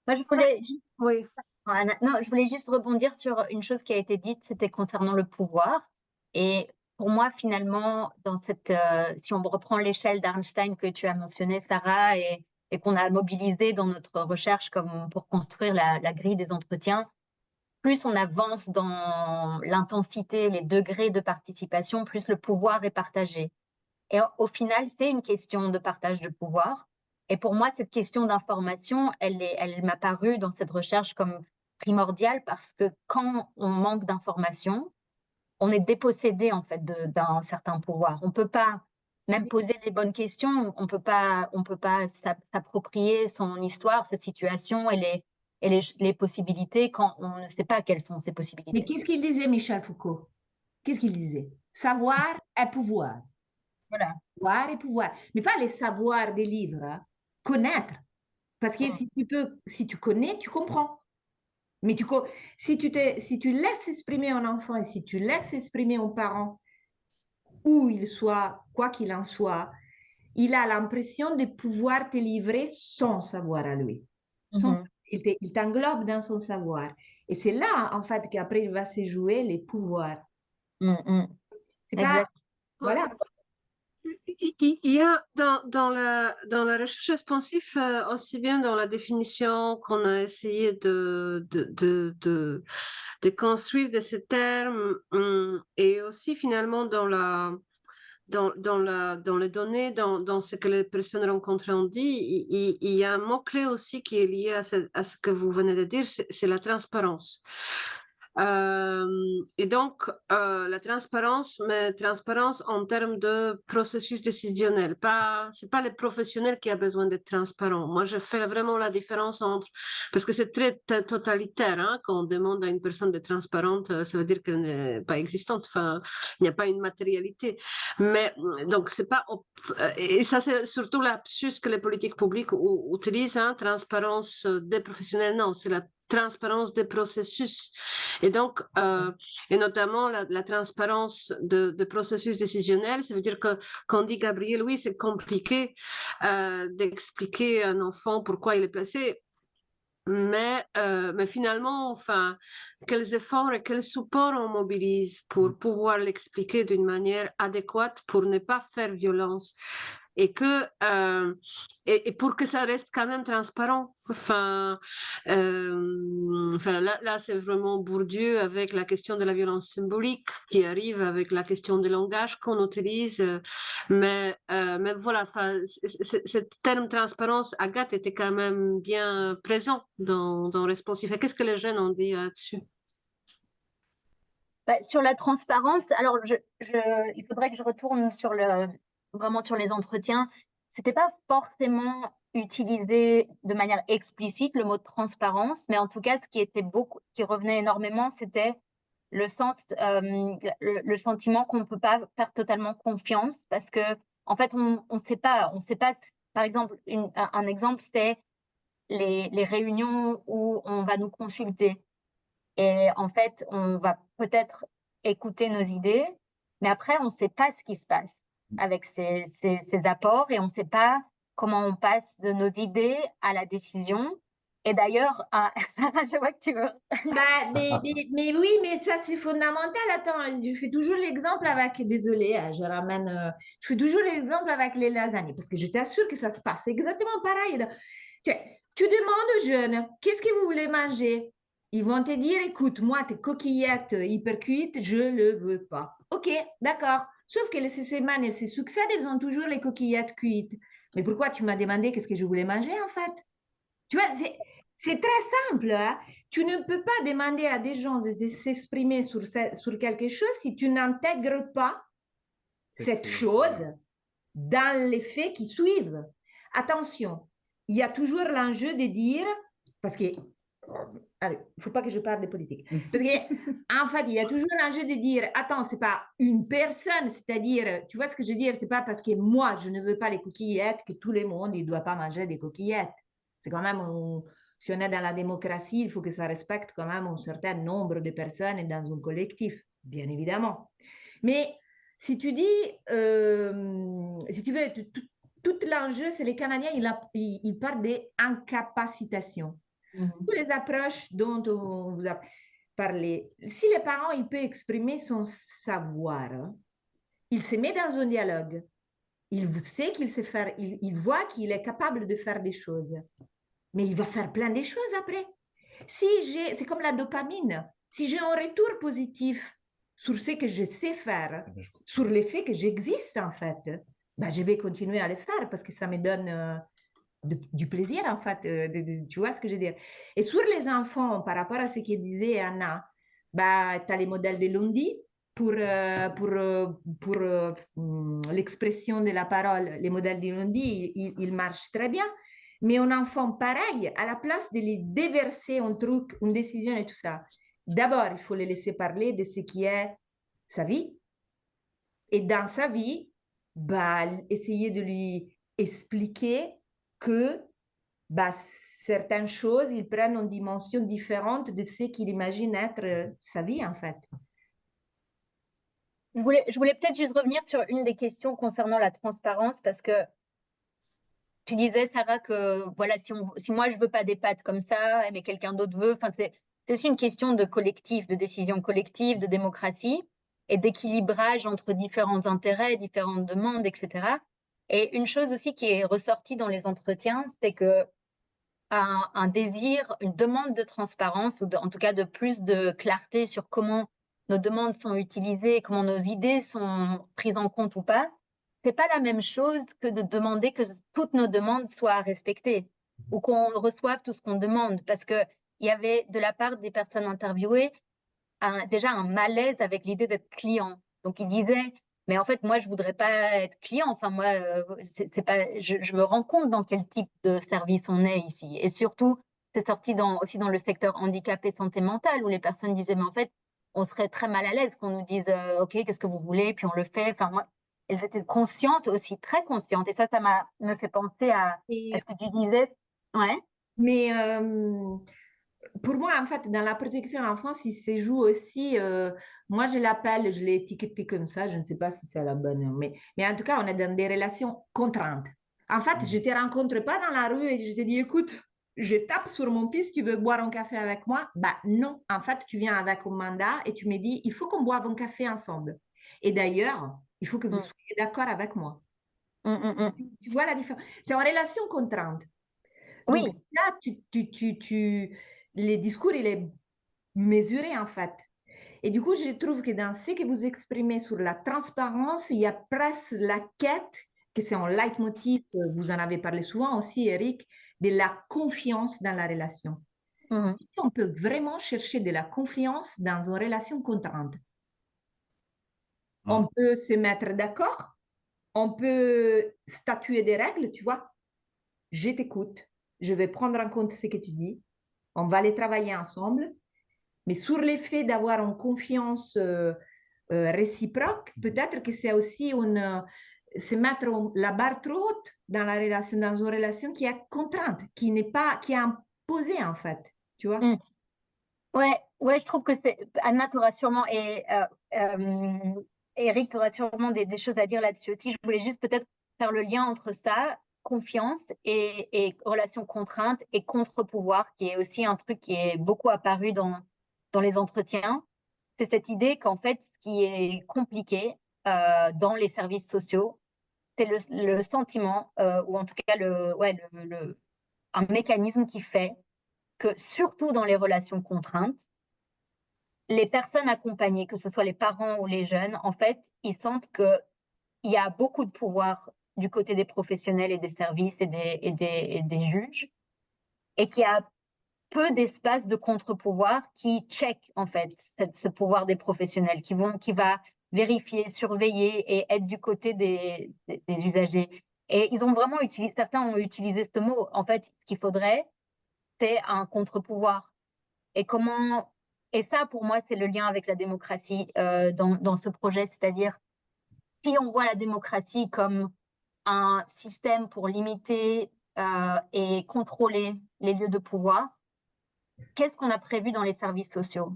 Moi, je voulais Oui. non, je voulais juste rebondir sur une chose qui a été dite, c'était concernant le pouvoir. Et pour moi, finalement, dans cette, si on reprend l'échelle d'Arnstein que tu as mentionné, Sarah, et qu'on a mobilisé dans notre recherche comme pour construire la grille des entretiens, plus on avance dans l'intensité, les degrés de participation, plus le pouvoir est partagé. Et au final, c'est une question de partage de pouvoir. Et pour moi, cette question d'information, elle m'a paru dans cette recherche comme primordiale parce que quand on manque d'information, on est dépossédé en fait d'un certain pouvoir. On ne peut pas même poser les bonnes questions, on peut pas s'approprier son histoire, sa situation et les possibilités quand on ne sait pas quelles sont ces possibilités. Mais qu'est-ce qu'il disait, Michel Foucault? Qu'est-ce qu'il disait? Savoir est pouvoir. Voilà. Savoir et pouvoir. Mais pas les savoirs des livres, hein. Connaître. Parce que si tu connais, tu comprends. Mais si tu laisses exprimer un enfant et si tu laisses exprimer un parent, où il soit, quoi qu'il en soit, il a l'impression de pouvoir te livrer son savoir à lui. Il t'englobe dans son savoir. Et c'est là, en fait, qu'après, il va se jouer les pouvoirs. C'est pas... Exact. Voilà. Il y a dans la recherche responsive, aussi bien dans la définition qu'on a essayé de construire de ces termes, et aussi finalement dans les données, dans ce que les personnes rencontrées ont dit, il y a un mot-clé aussi qui est lié à ce que vous venez de dire, c'est la transparence. Et donc, la transparence, mais transparence en termes de processus décisionnel. C'est pas le professionnel qui a besoin d'être transparent. Moi, je fais vraiment la différence entre, parce que c'est très totalitaire, hein, quand on demande à une personne d'être transparente, ça veut dire qu'elle n'est pas existante. Enfin, il n'y a pas une matérialité. Mais donc, c'est pas, et ça, c'est surtout l'absus que les politiques publiques utilisent, hein, transparence des professionnels. Non, c'est la transparence des processus. Et donc, et notamment la transparence de processus décisionnel, ça veut dire que quand on dit Gabriel, oui, c'est compliqué d'expliquer à un enfant pourquoi il est placé. Mais finalement, enfin, quels efforts et quels supports on mobilise pour pouvoir l'expliquer d'une manière adéquate pour ne pas faire violence et pour que ça reste quand même transparent. Enfin, là, c'est vraiment Bourdieu avec la question de la violence symbolique qui arrive avec la question du langage qu'on utilise. Mais voilà, ce terme transparence, Agathe, était quand même bien présent dans Responsif. Qu'est-ce que les jeunes ont dit là-dessus? Sur la transparence, alors il faudrait que je retourne vraiment sur les entretiens. C'était pas forcément utilisé de manière explicite le mot de transparence, mais en tout cas, ce qui revenait énormément, c'était le sentiment qu'on ne peut pas faire totalement confiance parce que, en fait, on sait pas, par exemple, un exemple, c'était les réunions où on va nous consulter. Et en fait, on va peut-être écouter nos idées, mais après, on ne sait pas ce qui se passe avec ces apports et on ne sait pas comment on passe de nos idées à la décision. Et d'ailleurs, Sarah, je vois que tu veux. Mais oui, mais ça c'est fondamental. Attends, je fais toujours l'exemple avec, désolée, je fais toujours l'exemple avec les lasagnes parce que je t'assure que ça se passe exactement pareil. Tu demandes aux jeunes, qu'est-ce que vous voulez manger? Ils vont te dire, écoute, moi, tes coquillettes hyper cuites, je ne le veux pas. Ok, d'accord. Sauf que ces semaines, elles se succèdent, elles ont toujours les coquillettes cuites. Mais pourquoi tu m'as demandé qu'est-ce que je voulais manger en fait? Tu vois, c'est très simple. Hein? Tu ne peux pas demander à des gens de s'exprimer sur quelque chose si tu n'intègres pas cette chose dans les faits qui suivent. Attention, il y a toujours l'enjeu de dire, parce que, allez, il ne faut pas que je parle de politique, parce qu'en fait, il y a toujours l'enjeu de dire, attends, ce n'est pas une personne, c'est-à-dire, tu vois ce que je veux dire, ce n'est pas parce que moi, je ne veux pas les coquillettes que tout le monde ne doit pas manger des coquillettes. C'est quand même, si on est dans la démocratie, il faut que ça respecte quand même un certain nombre de personnes dans un collectif, bien évidemment. Mais si tu dis, si tu veux, tout l'enjeu, c'est les Canadiens, ils parlent d'incapacitation. Toutes les approches dont on vous a parlé, si les parents, ils peuvent exprimer son savoir, il se met dans un dialogue, il sait qu'il sait faire, il voit qu'il est capable de faire des choses, mais il va faire plein de choses après. C'est comme la dopamine. Si j'ai un retour positif sur ce que je sais faire, sur les faits que j'existe en fait, ben, je vais continuer à le faire parce que ça me donne du plaisir en fait. Tu vois ce que je veux dire? Et sur les enfants, par rapport à ce que disait Anna, ben, tu as les modèles de Lundi pour l'expression de la parole. Les modèles de Lundi, ils marchent très bien. Mais un enfant pareil, à la place de les déverser un truc, une décision et tout ça, d'abord, il faut les laisser parler de ce qui est sa vie. Et dans sa vie, bah, essayer de lui expliquer que bah, certaines choses, ils prennent une dimension différente de ce qu'il imagine être sa vie, en fait. Je voulais peut-être juste revenir sur une des questions concernant la transparence, parce que tu disais, Sarah, que voilà, si moi je veux pas des pâtes comme ça, mais quelqu'un d'autre veut, enfin, c'est aussi une question de collectif, de décision collective, de démocratie et d'équilibrage entre différents intérêts, différentes demandes, etc. Et une chose aussi qui est ressortie dans les entretiens, c'est que un désir, une demande de transparence, ou en tout cas de plus de clarté sur comment nos demandes sont utilisées, comment nos idées sont prises en compte ou pas, c'est pas la même chose que de demander que toutes nos demandes soient respectées ou qu'on reçoive tout ce qu'on demande, parce que il y avait de la part des personnes interviewées déjà un malaise avec l'idée d'être client. Donc ils disaient, mais en fait moi je voudrais pas être client. Enfin moi c'est pas, je me rends compte dans quel type de service on est ici. Et surtout c'est sorti aussi dans le secteur handicap et santé mentale où les personnes disaient mais en fait on serait très mal à l'aise qu'on nous dise ok qu'est-ce que vous voulez puis on le fait. Enfin moi elles étaient conscientes aussi, très conscientes, et ça me fait penser à ce que tu disais. Ouais. Mais pour moi, en fait, dans la protection enfance, il se joue aussi, moi je l'ai étiqueté comme ça, je ne sais pas si c'est la bonne, mais en tout cas, on est dans des relations contraintes. En fait, je ne te rencontre pas dans la rue et je te dis, écoute, je tape sur mon fils, tu veux boire un café avec moi? Bah non, en fait, tu viens avec un mandat et tu me dis, il faut qu'on boive un café ensemble. Et d'ailleurs, il faut que vous soyez d'accord avec moi. Tu vois la différence? C'est en relation contrainte. Donc Oui. là, les discours, il est mesuré en fait. Et du coup, je trouve que dans ce que vous exprimez sur la transparence, il y a presque la quête, que c'est un leitmotiv, vous en avez parlé souvent aussi, Eric, de la confiance dans la relation. On peut vraiment chercher de la confiance dans une relation contrainte. On peut se mettre d'accord, on peut statuer des règles, tu vois. Je t'écoute, je vais prendre en compte ce que tu dis, on va les travailler ensemble, mais sur l'effet d'avoir une confiance réciproque, peut-être que c'est aussi se mettre la barre trop haute dans la relation, dans une relation qui est contrainte, qui n'est pas, qui est imposée en fait, tu vois. Ouais, je trouve que c'est Anna, tu auras sûrement Eric, tu auras sûrement des choses à dire là-dessus aussi. Je voulais juste peut-être faire le lien entre ça, confiance et relation contrainte et contre-pouvoir, qui est aussi un truc qui est beaucoup apparu dans les entretiens. C'est cette idée qu'en fait, ce qui est compliqué dans les services sociaux, c'est le sentiment, ou en tout cas un mécanisme qui fait que, surtout dans les relations contraintes, les personnes accompagnées, que ce soit les parents ou les jeunes, en fait, ils sentent qu'il y a beaucoup de pouvoir du côté des professionnels et des services et des juges, et qu'il y a peu d'espace de contre-pouvoir qui check, en fait, ce pouvoir des professionnels, qui va vérifier, surveiller et être du côté des usagers. Et ils ont vraiment utilisé, certains ont utilisé ce mot. En fait, ce qu'il faudrait, c'est un contre-pouvoir. Et ça, pour moi, c'est le lien avec la démocratie dans ce projet. C'est-à-dire, si on voit la démocratie comme un système pour limiter et contrôler les lieux de pouvoir, qu'est-ce qu'on a prévu dans les services sociaux?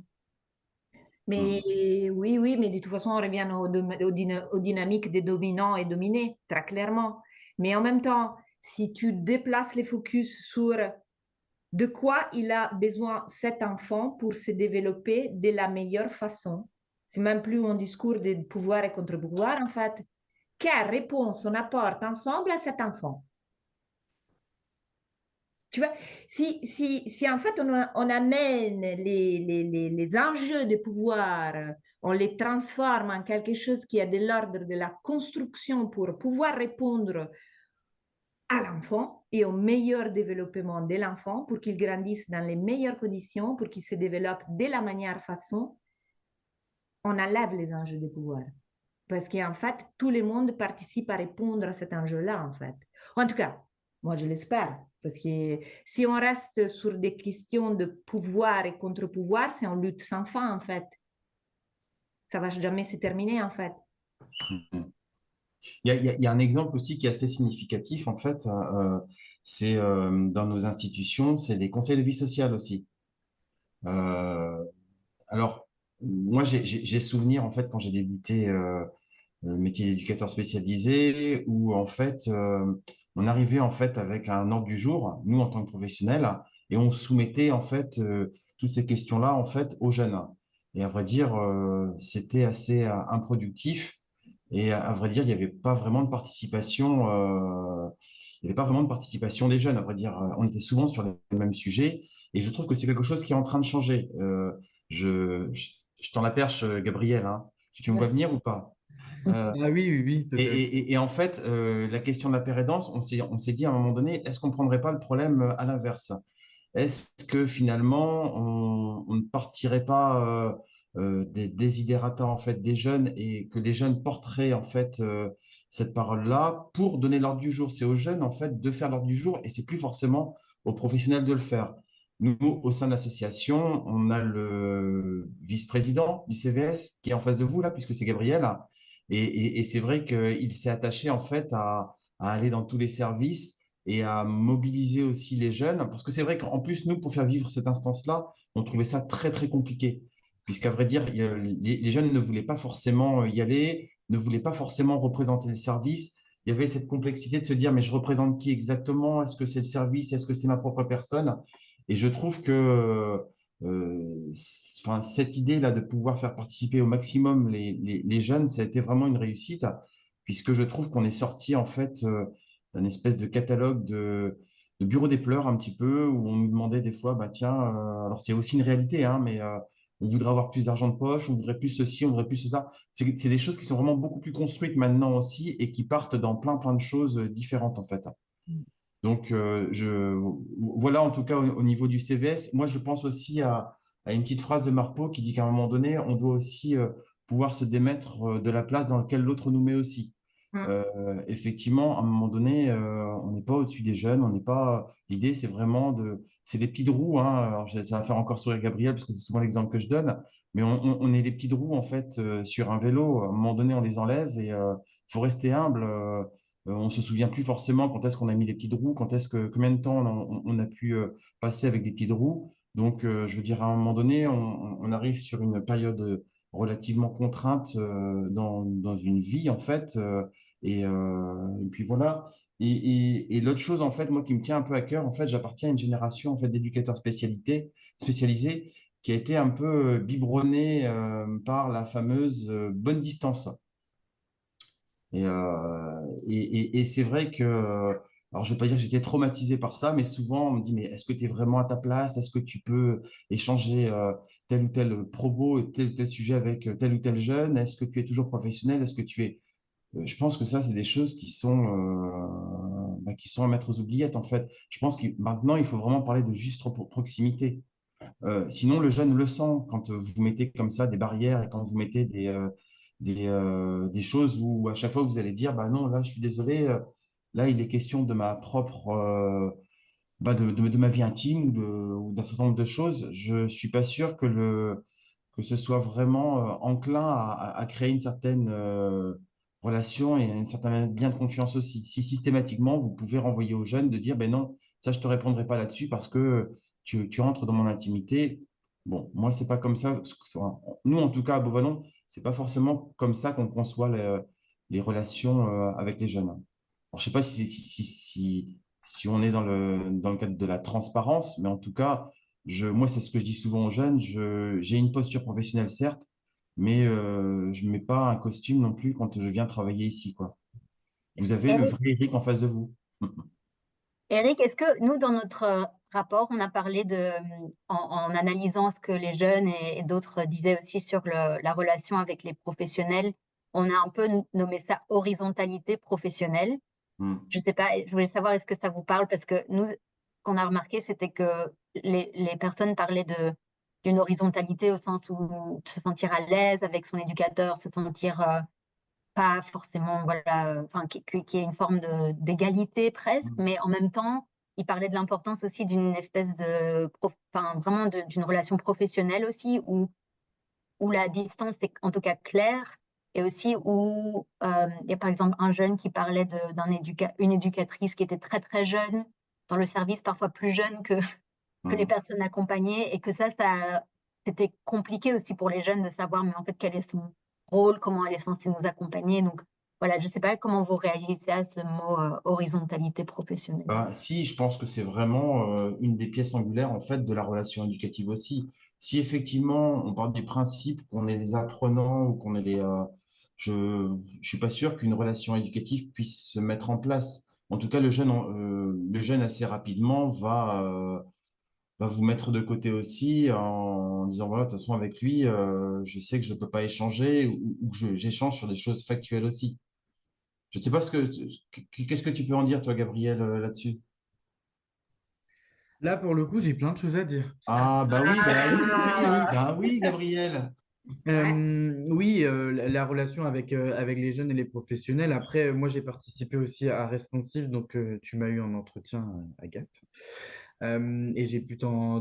Mais oui, mais de toute façon, on revient aux dynamiques des dominants et dominés, très clairement. Mais en même temps, si tu déplaces les focus sur de quoi il a besoin cet enfant pour se développer de la meilleure façon, c'est même plus un discours de pouvoir et contre-pouvoir, en fait. Quelle réponse on apporte ensemble à cet enfant? Tu vois, si en fait on amène les enjeux de pouvoir, on les transforme en quelque chose qui est de l'ordre de la construction pour pouvoir répondre à l'enfant et au meilleur développement de l'enfant pour qu'il grandisse dans les meilleures conditions, pour qu'il se développe de la meilleure façon, on enlève les enjeux de pouvoir. Parce qu'en fait, tout le monde participe à répondre à cet enjeu-là, en fait. En tout cas, moi, je l'espère. Parce que si on reste sur des questions de pouvoir et contre-pouvoir, c'est une lutte sans fin, en fait. Ça ne va jamais se terminer, en fait. Il y a un exemple aussi qui est assez significatif, en fait, c'est dans nos institutions, c'est les conseils de vie sociale aussi. Alors, moi, j'ai souvenir, en fait, quand j'ai débuté le métier d'éducateur spécialisé, où, en fait, on arrivait, en fait, avec un ordre du jour, nous, en tant que professionnels, et on soumettait, en fait, toutes ces questions-là, en fait, aux jeunes. Et à vrai dire, c'était assez improductif. Et à vrai dire, il n'y avait pas vraiment de participation. Il y avait pas vraiment de participation des jeunes. À vrai dire, on était souvent sur les mêmes sujets. Et je trouve que c'est quelque chose qui est en train de changer. Je tends la perche, Gabriel, hein. Tu me vois venir ou pas? Ah oui, tout à fait. Et en fait, la question de la pérédance, on s'est dit à un moment donné, est-ce qu'on ne prendrait pas le problème à l'inverse? Est-ce que finalement, on ne partirait pas des desiderata en fait des jeunes et que les jeunes porteraient en fait cette parole-là pour donner l'ordre du jour? C'est aux jeunes en fait de faire l'ordre du jour et c'est plus forcément aux professionnels de le faire. Nous, au sein de l'association, on a le vice-président du CVS qui est en face de vous là, puisque c'est Gabriel. Et c'est vrai qu'il s'est attaché en fait à aller dans tous les services et à mobiliser aussi les jeunes. Parce que c'est vrai qu'en plus, nous, pour faire vivre cette instance-là, on trouvait ça très, très compliqué. Puisqu'à vrai dire, les jeunes ne voulaient pas forcément y aller, ne voulaient pas forcément représenter le service. Il y avait cette complexité de se dire, mais je représente qui exactement? Est-ce que c'est le service? Est-ce que c'est ma propre personne? Et je trouve que enfin, cette idée-là de pouvoir faire participer au maximum les jeunes, ça a été vraiment une réussite, puisque je trouve qu'on est sorti en fait d'un espèce de catalogue de bureau des pleurs un petit peu, où on nous demandait des fois, bah tiens, alors c'est aussi une réalité, hein, mais on voudrait avoir plus d'argent de poche, on voudrait plus ceci, on voudrait plus ça. C'est des choses qui sont vraiment beaucoup plus construites maintenant aussi et qui partent dans plein de choses différentes en fait. Donc, voilà en tout cas au niveau du CVS. Moi, je pense aussi à une petite phrase de Marpeau qui dit qu'à un moment donné, on doit aussi pouvoir se démettre de la place dans laquelle l'autre nous met aussi. Effectivement, à un moment donné, on n'est pas au-dessus des jeunes, on n'est pas. L'idée, c'est vraiment c'est des petites roues, hein. Alors, ça va faire encore sourire Gabriel parce que c'est souvent l'exemple que je donne, mais on est des petites roues en fait sur un vélo. À un moment donné, on les enlève et faut rester humble. On se souvient plus forcément quand est-ce qu'on a mis les petites roues, combien de temps on a pu passer avec des petites roues. Donc, je veux dire, à un moment donné, on arrive sur une période relativement contrainte dans une vie en fait. Et puis voilà. Et l'autre chose, en fait, moi qui me tient un peu à cœur, en fait, j'appartiens à une génération en fait, d'éducateurs spécialisés qui a été un peu biberonnée par la fameuse bonne distance. Et c'est vrai que, alors je ne vais pas dire que j'étais traumatisé par ça, mais souvent on me dit, mais est-ce que tu es vraiment à ta place? Est-ce que tu peux échanger tel ou tel propos et tel ou tel sujet avec tel ou tel jeune? Est-ce que tu es toujours professionnel? Est-ce que tu es je pense que ça, c'est des choses qui sont à mettre aux oubliettes, en fait. Je pense que maintenant, il faut vraiment parler de juste proximité. Sinon, le jeune le sent quand vous mettez comme ça des barrières et quand vous mettez des choses où à chaque fois, vous allez dire, bah non, là, je suis désolé, là, il est question de ma propre, de ma vie intime ou d'un certain nombre de choses. Je ne suis pas sûr que ce soit vraiment enclin à créer une certaine relation et un certain bien de confiance aussi. Si systématiquement, vous pouvez renvoyer aux jeunes de dire, ben non, ça, je ne te répondrai pas là-dessus parce que tu rentres dans mon intimité. Bon, moi, c'est pas comme ça. Nous, en tout cas, à Beauvallon, c'est pas forcément comme ça qu'on conçoit les relations avec les jeunes. Alors, je ne sais pas si on est dans le cadre de la transparence, mais en tout cas, moi, c'est ce que je dis souvent aux jeunes. J'ai une posture professionnelle, certes, mais je ne mets pas un costume non plus quand je viens travailler ici, quoi. Vous avez le Eric, vrai Eric en face de vous. Eric, est-ce que nous, dans notre rapport, on a parlé en analysant ce que les jeunes et d'autres disaient aussi sur la relation avec les professionnels, on a un peu nommé ça horizontalité professionnelle. Hmm. Je sais pas, je voulais savoir, est-ce que ça vous parle? Parce que nous, ce qu'on a remarqué, c'était que les personnes parlaient d'une horizontalité au sens où se sentir à l'aise avec son éducateur, se sentir pas forcément, voilà, enfin, qui est une forme d'égalité presque, mais en même temps, il parlait de l'importance aussi d'une espèce enfin, vraiment d'une relation professionnelle aussi, où la distance est en tout cas claire, et aussi où il y a par exemple un jeune qui parlait une éducatrice qui était très très jeune, dans le service parfois plus jeune que les Hmm. personnes accompagnées, et que c'était compliqué aussi pour les jeunes de savoir, mais en fait, quel est son rôle, comment elle est censée nous accompagner. Donc voilà, je ne sais pas comment vous réagissez à ce mot horizontalité professionnelle. Bah, si, je pense que c'est vraiment une des pièces angulaires en fait de la relation éducative aussi. Si effectivement on part du principe qu'on est les apprenants ou qu'on est je ne suis pas sûr qu'une relation éducative puisse se mettre en place. En tout cas, le jeune assez rapidement va vous mettre de côté aussi en disant voilà, de toute façon avec lui, je sais que je ne peux pas échanger ou que j'échange sur des choses factuelles aussi. Je ne sais pas qu'est-ce que tu peux en dire toi, Gabriel, là-dessus? Là, pour le coup, j'ai plein de choses à dire. Ah, bah oui, oui, oui, Ah, bah oui, Gabriel. ouais. Oui, la relation avec les jeunes et les professionnels. Après, moi, j'ai participé aussi à Responsive, donc tu m'as eu en entretien, Agathe. Et j'ai pu t'en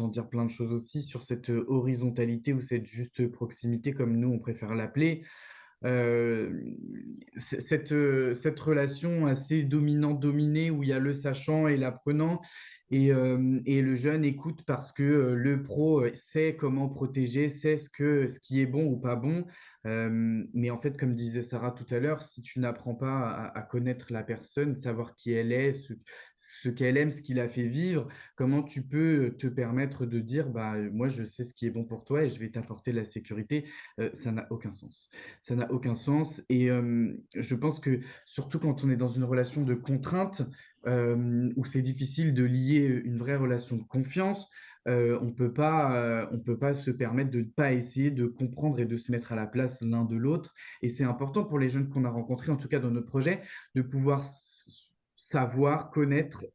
dire plein de choses aussi sur cette horizontalité ou cette juste proximité, comme nous, on préfère l'appeler. Euh, cette relation assez dominant-dominé où il y a le sachant et l'apprenant et le jeune écoute parce que le pro sait comment protéger, sait ce qui est bon ou pas bon. Mais en fait, comme disait Sarah tout à l'heure, si tu n'apprends pas à connaître la personne, savoir qui elle est, ce qu'elle aime, ce qui la fait vivre, comment tu peux te permettre de dire, bah, moi, je sais ce qui est bon pour toi et je vais t'apporter la sécurité. Ça n'a aucun sens. Ça n'a aucun sens. Et je pense que surtout quand on est dans une relation de contrainte, où c'est difficile de lier une vraie relation de confiance, on peut pas se permettre de ne pas essayer de comprendre et de se mettre à la place l'un de l'autre. Et c'est important pour les jeunes qu'on a rencontrés, en tout cas dans notre projet, de pouvoir savoir, connaître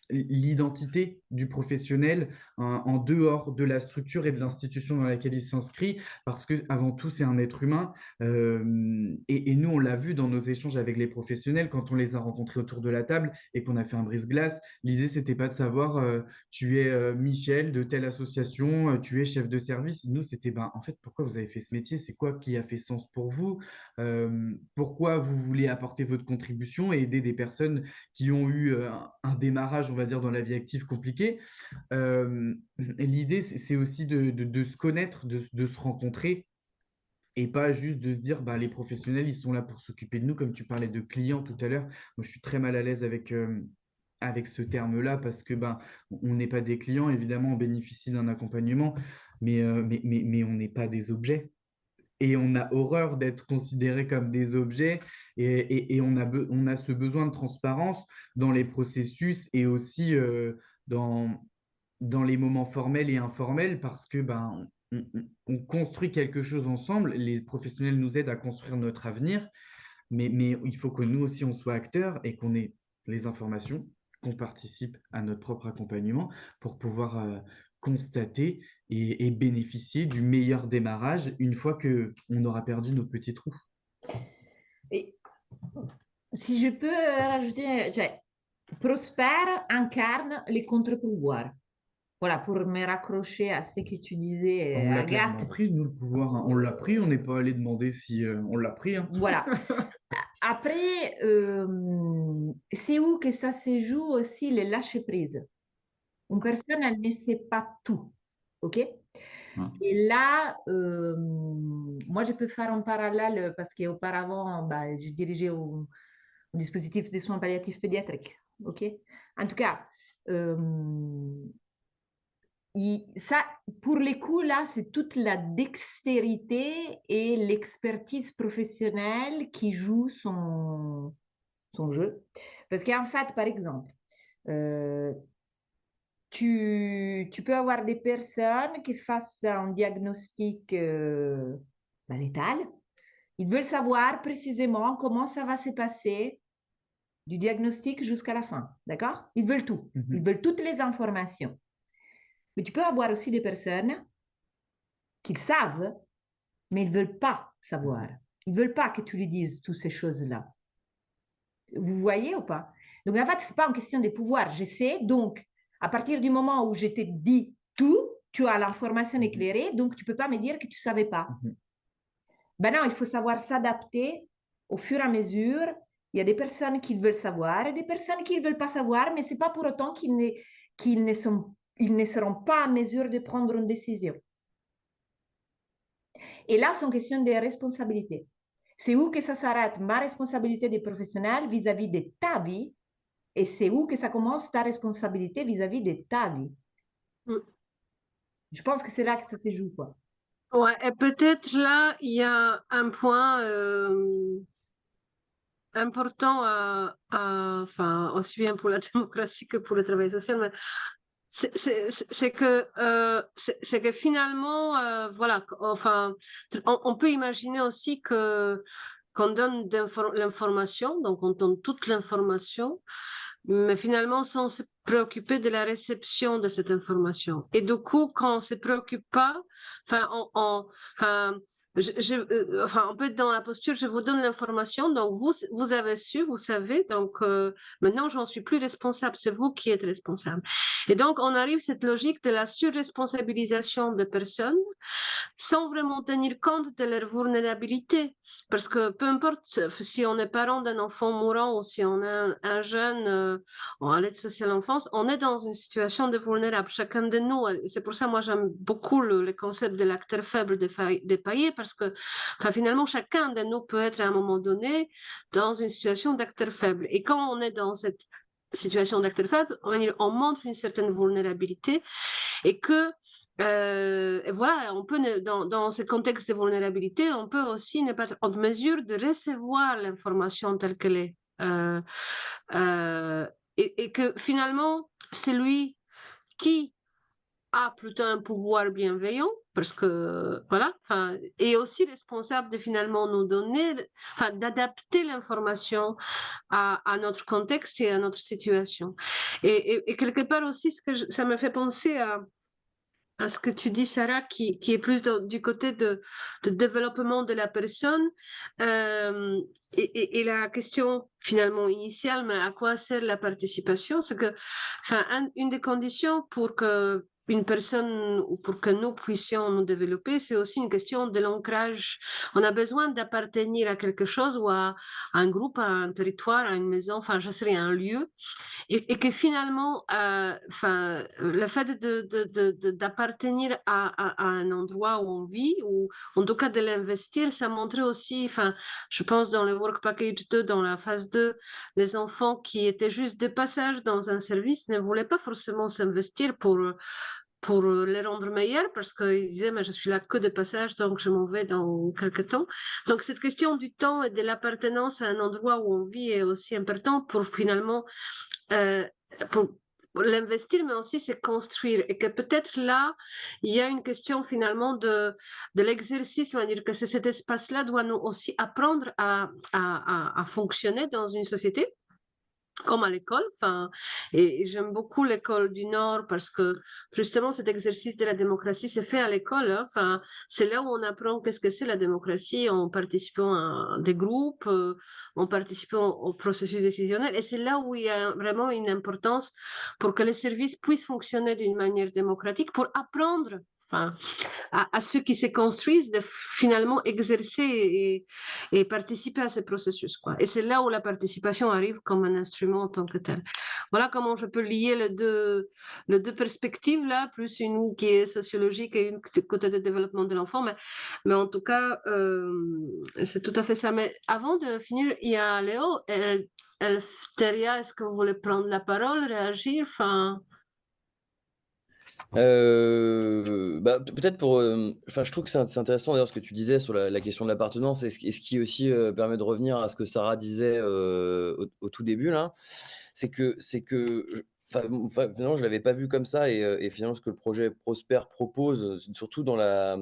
l'identité du professionnel en dehors de la structure et de l'institution dans laquelle il s'inscrit, parce que avant tout, c'est un être humain. Et nous, on l'a vu dans nos échanges avec les professionnels quand on les a rencontrés autour de la table et qu'on a fait un brise-glace. L'idée, c'était pas de savoir tu es Michel de telle association, tu es chef de service. Nous, c'était en fait, pourquoi vous avez fait ce métier? C'est quoi qui a fait sens pour vous? Pourquoi vous voulez apporter votre contribution et aider des personnes qui ont eu un démarrage, on va dire, dans la vie active compliqué. L'idée, c'est aussi de se connaître, de se rencontrer et pas juste de se dire, les professionnels, ils sont là pour s'occuper de nous, comme tu parlais de clients tout à l'heure. Moi, je suis très mal à l'aise avec ce terme-là parce que on n'est pas des clients, évidemment, on bénéficie d'un accompagnement, mais on n'est pas des objets. Et on a horreur d'être considéré comme des objets et on a ce besoin de transparence dans les processus et aussi dans les moments formels et informels parce que on construit quelque chose ensemble. Les professionnels nous aident à construire notre avenir, mais il faut que nous aussi on soit acteurs et qu'on ait les informations, qu'on participe à notre propre accompagnement pour pouvoir constater et bénéficier du meilleur démarrage une fois qu'on aura perdu nos petits trous. Et si je peux rajouter, Prosper incarne les contre-pouvoirs. Voilà, pour me raccrocher à ce que tu disais, On l'a Agathe. clairement pris, nous, le pouvoir. Hein. On l'a pris, on n'est pas allé demander si on l'a pris. Hein. Voilà. Après, c'est où que ça se joue aussi le lâcher-prise. Une personne, elle ne sait pas tout. OK? Et là, moi, je peux faire un parallèle parce qu'auparavant, je dirigeais un dispositif de soins palliatifs pédiatriques. OK? En tout cas, ça, pour les coups, là, c'est toute la dextérité et l'expertise professionnelle qui joue son jeu. Parce qu'en fait, par exemple, tu peux avoir des personnes qui fassent un diagnostic létal. Ils veulent savoir précisément comment ça va se passer du diagnostic jusqu'à la fin. D'accord? Ils veulent tout. Ils veulent toutes les informations. Mais tu peux avoir aussi des personnes qui savent, mais ils ne veulent pas savoir. Ils ne veulent pas que tu lui dises toutes ces choses-là. Vous voyez ou pas? Donc, en fait, ce n'est pas une question de pouvoir. Je sais, donc, à partir du moment où je te dis tout, tu as l'information éclairée, donc tu ne peux pas me dire que tu ne savais pas. Ben non, il faut savoir s'adapter au fur et à mesure. Il y a des personnes qui veulent savoir et des personnes qui ne veulent pas savoir, mais ce n'est pas pour autant qu'ils ne seront pas en mesure de prendre une décision. Et là, c'est une question de responsabilité. C'est où que ça s'arrête ma responsabilité de professionnel vis-à-vis de ta vie et c'est où que ça commence ta responsabilité vis-à-vis de ta vie. Je pense que c'est là que ça se joue, quoi. Ouais, et peut-être là, il y a un point important enfin, aussi bien pour la démocratie que pour le travail social, mais c'est que finalement, voilà, enfin, on peut imaginer aussi qu'on donne l'information, donc on donne toute l'information, mais finalement sans se préoccuper de la réception de cette information. Et du coup, quand on ne se préoccupe pas, enfin, enfin, on peut être dans la posture, je vous donne l'information, donc vous avez su, vous savez, donc maintenant j'en suis plus responsable, c'est vous qui êtes responsable. Et donc on arrive à cette logique de la surresponsabilisation des personnes sans vraiment tenir compte de leur vulnérabilité. Parce que peu importe si on est parent d'un enfant mourant ou si on est un jeune à l'aide sociale enfance, on est dans une situation de vulnérable, chacun de nous. C'est pour ça moi j'aime beaucoup le concept de l'acteur faible dépaillé parce que finalement chacun de nous peut être à un moment donné dans une situation d'acteur faible. Et quand on est dans cette situation d'acteur faible, on montre une certaine vulnérabilité et que voilà, on peut dans ce contexte de vulnérabilité, on peut aussi ne pas être en mesure de recevoir l'information telle qu'elle est. Et que finalement, celui qui a plutôt un pouvoir bienveillant parce que voilà, et aussi responsable de finalement nous donner, d'adapter l'information à notre contexte et à notre situation. Et quelque part aussi, ça me fait penser à ce que tu dis, Sarah, qui est plus du côté de développement de la personne. Et la question finalement initiale, mais à quoi sert la participation? C'est que, une des conditions pour que une personne ou pour que nous puissions nous développer, c'est aussi une question de l'ancrage. On a besoin d'appartenir à quelque chose ou à un groupe, à un territoire, à une maison, je sais rien, un lieu et que finalement, le fait d'appartenir à un endroit où on vit, ou en tout cas de l'investir, ça montrait aussi, je pense dans le Work Package 2, dans la phase 2, les enfants qui étaient juste de passage dans un service ne voulaient pas forcément s'investir pour les rendre meilleurs parce qu'ils disaient mais je suis là que de passage donc je m'en vais dans quelques temps. Donc cette question du temps et de l'appartenance à un endroit où on vit est aussi importante pour finalement euh, pour l'investir, mais aussi se construire. Et que peut-être là, il y a une question finalement de l'exercice, on va dire que cet espace-là doit nous aussi apprendre à fonctionner dans une société comme à l'école. Et j'aime beaucoup l'école du Nord parce que justement cet exercice de la démocratie s'est fait à l'école. C'est là où on apprend qu'est-ce que c'est la démocratie en participant à des groupes, en participant au processus décisionnel. Et c'est là où il y a vraiment une importance pour que les services puissent fonctionner d'une manière démocratique, pour apprendre à ceux qui se construisent de finalement exercer et participer à ce processus, quoi. Et c'est là où la participation arrive comme un instrument en tant que tel. Voilà comment je peux lier les deux perspectives là, plus une qui est sociologique et une côté de développement de l'enfant. Mais en tout cas, c'est tout à fait ça. Mais avant de finir, il y a Léo. Elftheria, est-ce que vous voulez prendre la parole, réagir? Peut-être je trouve que c'est intéressant d'ailleurs ce que tu disais sur la question de l'appartenance et ce qui aussi permet de revenir à ce que Sarah disait au tout début là, c'est que finalement je l'avais pas vu comme ça et finalement ce que le projet Prosper propose, surtout dans la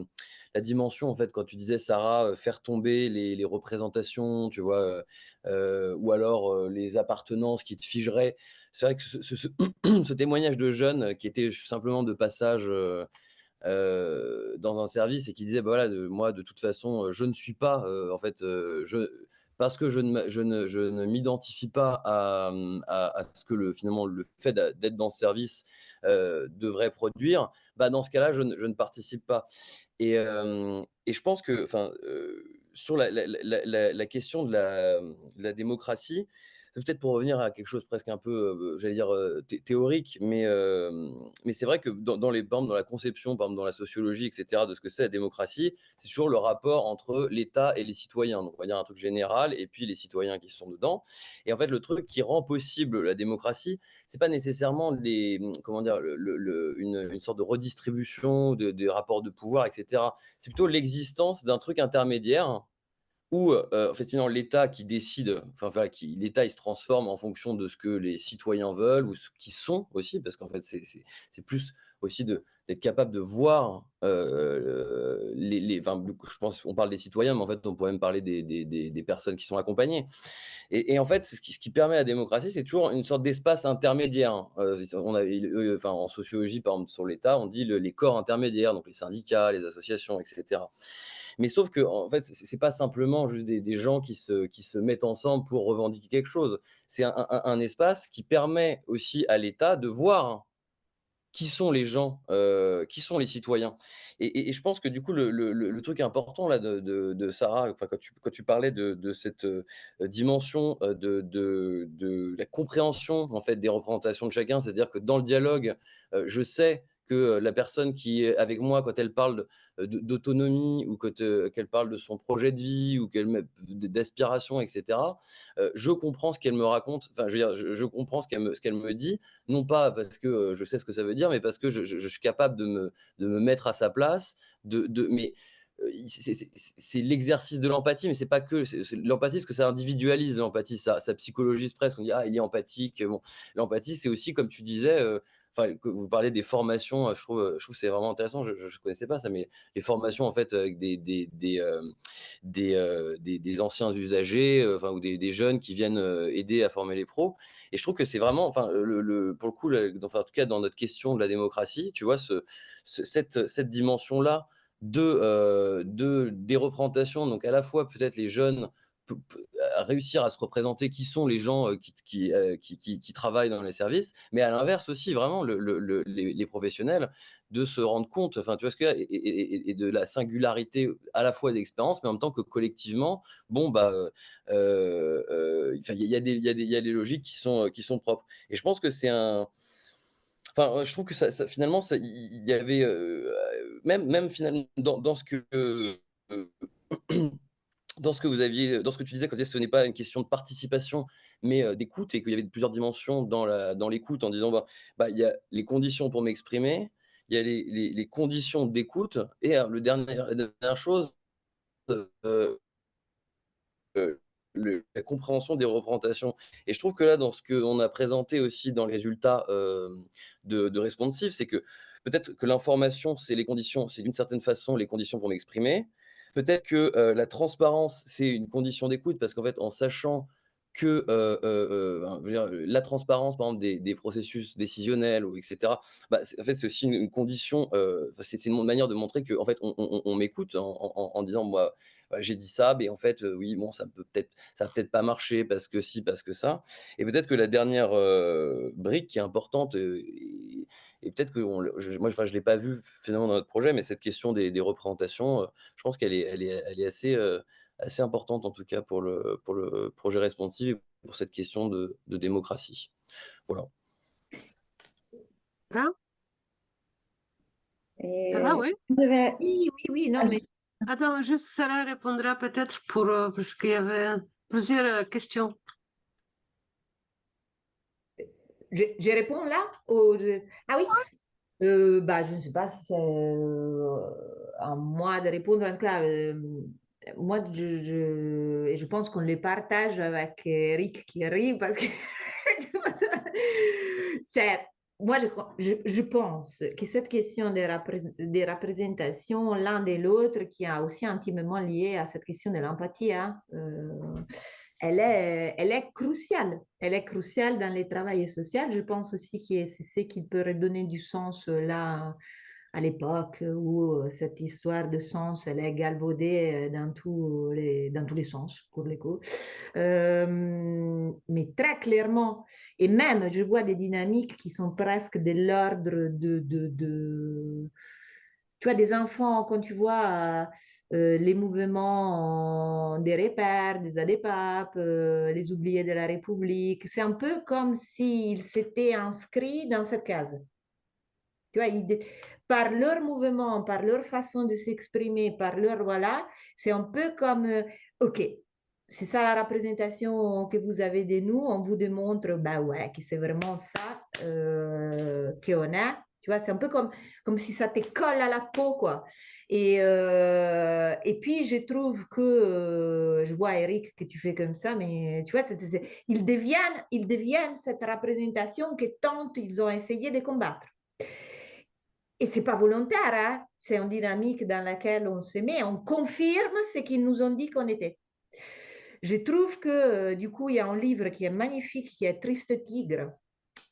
dimension en fait quand tu disais Sarah faire tomber les représentations, tu vois, ou alors les appartenances qui te figeraient. C'est vrai que ce témoignage de jeunes qui était simplement de passage dans un service et qui disait bah voilà, moi de toute façon je ne suis pas en fait parce que je ne m'identifie pas à ce que finalement le fait d'être dans ce service devrait produire, bah dans ce cas-là je ne participe pas et je pense que sur la question de la démocratie, peut-être pour revenir à quelque chose presque un peu, j'allais dire, théorique, mais c'est vrai que dans la conception, par exemple, dans la sociologie, etc., de ce que c'est la démocratie, c'est toujours le rapport entre l'État et les citoyens. Donc, on va dire un truc général, et puis les citoyens qui sont dedans. Et en fait, le truc qui rend possible la démocratie, c'est pas nécessairement une sorte de redistribution des rapports de pouvoir, etc. C'est plutôt l'existence d'un truc intermédiaire où effectivement l'État qui décide, l'État il se transforme en fonction de ce que les citoyens veulent ou ce qu'ils sont aussi, parce qu'en fait c'est plus aussi d'être capable de voir je pense qu'on parle des citoyens, mais en fait on pourrait même parler des personnes qui sont accompagnées. Et en fait ce qui permet la démocratie, c'est toujours une sorte d'espace intermédiaire. En sociologie par exemple sur l'État, on dit les corps intermédiaires, donc les syndicats, les associations, etc. Mais sauf que, en fait, c'est pas simplement juste des gens qui se mettent ensemble pour revendiquer quelque chose. C'est un espace qui permet aussi à l'État de voir qui sont les gens, qui sont les citoyens. Et je pense que du coup, le truc important là de Sarah, quand tu parlais de cette dimension de la compréhension en fait des représentations de chacun, c'est-à-dire que dans le dialogue, je sais que la personne qui est avec moi, quand elle parle d'autonomie ou qu'elle parle de son projet de vie ou d'aspiration, etc., je comprends ce qu'elle me raconte. Enfin, je veux dire, je comprends ce qu'elle me dit, non pas parce que je sais ce que ça veut dire, mais parce que je suis capable de me mettre à sa place, mais c'est l'exercice de l'empathie, mais c'est pas que l'empathie, parce que ça individualise l'empathie, ça psychologise presque. On dit ah il est empathique. Bon, l'empathie c'est aussi comme tu disais, enfin, que vous parlez des formations, je trouve que c'est vraiment intéressant. Je ne connaissais pas ça, mais les formations en fait avec des anciens usagers, enfin, ou des jeunes qui viennent aider à former les pros. Et je trouve que c'est vraiment, enfin, pour le coup, enfin, en tout cas dans notre question de la démocratie, tu vois, cette dimension-là des représentations, donc à la fois peut-être les jeunes à réussir à se représenter qui sont les gens qui travaillent dans les services, mais à l'inverse aussi, vraiment, les professionnels, de se rendre compte, enfin, tu vois ce que et de la singularité à la fois d'expérience, mais en même temps que collectivement, bon, bah, il y a des logiques qui sont propres. Et je pense que c'est un. Enfin, je trouve que finalement, il y avait même finalement dans ce que dans ce que tu disais, quand ce n'est pas une question de participation, mais d'écoute, et qu'il y avait plusieurs dimensions dans l'écoute, en disant bah, il y a les conditions pour m'exprimer, il y a les conditions d'écoute, et la dernière chose, euh, la compréhension des représentations. Et je trouve que là, dans ce qu'on a présenté aussi dans les résultats de Responsive, c'est que peut-être que l'information, c'est les conditions, c'est d'une certaine façon les conditions pour m'exprimer. Peut-être que la transparence, c'est une condition d'écoute, parce qu'en fait, en sachant que je veux dire, la transparence, par exemple, des processus décisionnels, etc., bah, en fait, c'est aussi une condition, c'est une manière de montrer que, en fait, on m'écoute en disant, moi, j'ai dit ça, mais en fait, oui, bon, ça va peut-être pas marcher parce que si, parce que ça. Et peut-être que la dernière brique qui est importante, et peut-être que moi, enfin, je l'ai pas vu finalement dans notre projet, mais cette question des représentations, je pense elle est assez importante, en tout cas pour le projet Responsive, et pour cette question de démocratie. Voilà. Ça Et va, oui. oui, non, mais Attends, juste Sarah répondra peut-être parce qu'il y avait plusieurs questions. je réponds là Ah oui, bah, je ne sais pas si c'est à moi de répondre. En tout cas, moi, et je pense qu'on les partage avec Eric qui arrive parce que c'est, moi, je pense que cette question des représentations l'un de l'autre, qui est aussi intimement liée à cette question de l'empathie, hein, elle est cruciale. Elle est cruciale dans les travails sociaux. Je pense aussi que c'est ce qui peut redonner du sens là à l'époque où cette histoire de sens, elle est galvaudée dans tous les sens, pour les coups. Mais très clairement, et même je vois des dynamiques qui sont presque de l'ordre tu vois, des enfants, quand tu vois les mouvements des repères, des ADEPAP, les oubliés de la République, c'est un peu comme s'ils s'étaient inscrits dans cette case. Tu vois, par leur mouvement, par leur façon de s'exprimer, par leur, voilà, c'est un peu comme, OK, c'est ça la représentation que vous avez de nous, on vous démontre, bah ouais, que c'est vraiment ça qu'on a. Tu vois, c'est un peu comme si ça te colle à la peau, quoi. Et puis, je trouve que, je vois Eric que tu fais comme ça, mais tu vois, ils deviennent cette représentation que tant ils ont essayé de combattre. Et ce n'est pas volontaire, hein? C'est une dynamique dans laquelle on se met, on confirme ce qu'ils nous ont dit qu'on était. Je trouve que du coup, il y a un livre qui est magnifique, qui est Triste Tigre,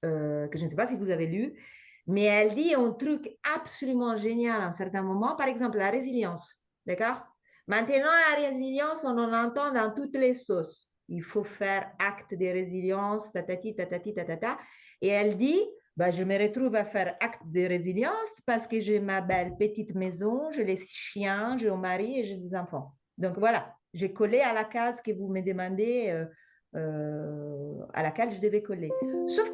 que je ne sais pas si vous avez lu, mais elle dit un truc absolument génial à un certain moment, par exemple la résilience, d'accord? Maintenant, la résilience, on en entend dans toutes les sauces. Il faut faire acte de résilience, tatati, tatati, tatata. Et elle dit, bah, je me retrouve à faire acte de résilience parce que j'ai ma belle petite maison, j'ai les chiens, j'ai un mari et j'ai des enfants. Donc voilà, j'ai collé à la case que vous me demandez, à laquelle je devais coller. Sauf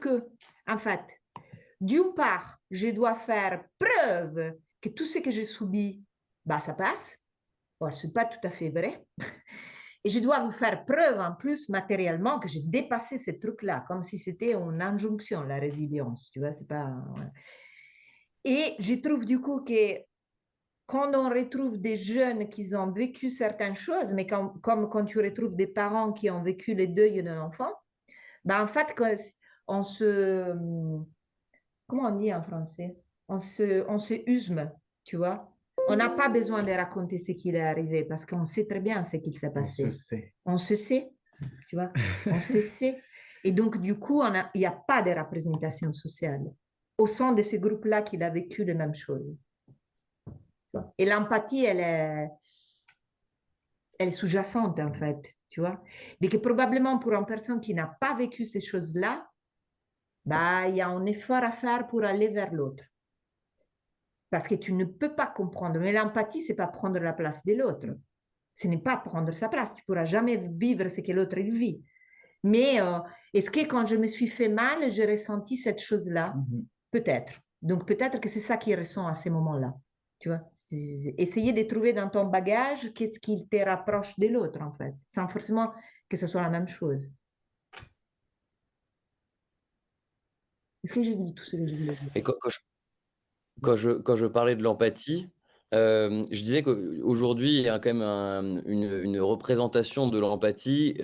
que, en fait, d'une part, je dois faire preuve que tout ce que j'ai subi, bah, ça passe. Bon, ce n'est pas tout à fait vrai. Et je dois vous faire preuve en plus matériellement que j'ai dépassé ce truc-là, comme si c'était une injonction, la résilience. Tu vois, c'est pas. Et je trouve du coup que quand on retrouve des jeunes qui ont vécu certaines choses, mais comme quand tu retrouves des parents qui ont vécu les deuils d'un enfant, ben en fait, comment on dit en français? On se usme, tu vois. On n'a pas besoin de raconter ce qui est arrivé parce qu'on sait très bien ce qui s'est On passé. se sait. On se sait, tu vois. On se sait. Et donc, du coup, il n'y a pas de représentation sociale au sein de ce groupe-là qui a vécu les mêmes choses. Et l'empathie, elle est sous-jacente, en fait, tu vois. Et que probablement, pour une personne qui n'a pas vécu ces choses-là, bah, il y a un effort à faire pour aller vers l'autre. Parce que tu ne peux pas comprendre. Mais l'empathie, ce n'est pas prendre la place de l'autre. Ce n'est pas prendre sa place. Tu ne pourras jamais vivre ce que l'autre vit. Mais est-ce que quand je me suis fait mal, j'ai ressenti cette chose-là? Peut-être. Donc peut-être que c'est ça qu'il ressent à ces moments-là. Tu vois? Essayer de trouver dans ton bagage qu'est-ce qui te rapproche de l'autre, en fait, sans forcément que ce soit la même chose. Est-ce que j'ai dit tout ce que je voulais dire? Et quand je parlais de l'empathie, je disais qu'aujourd'hui, il y a quand même une représentation de l'empathie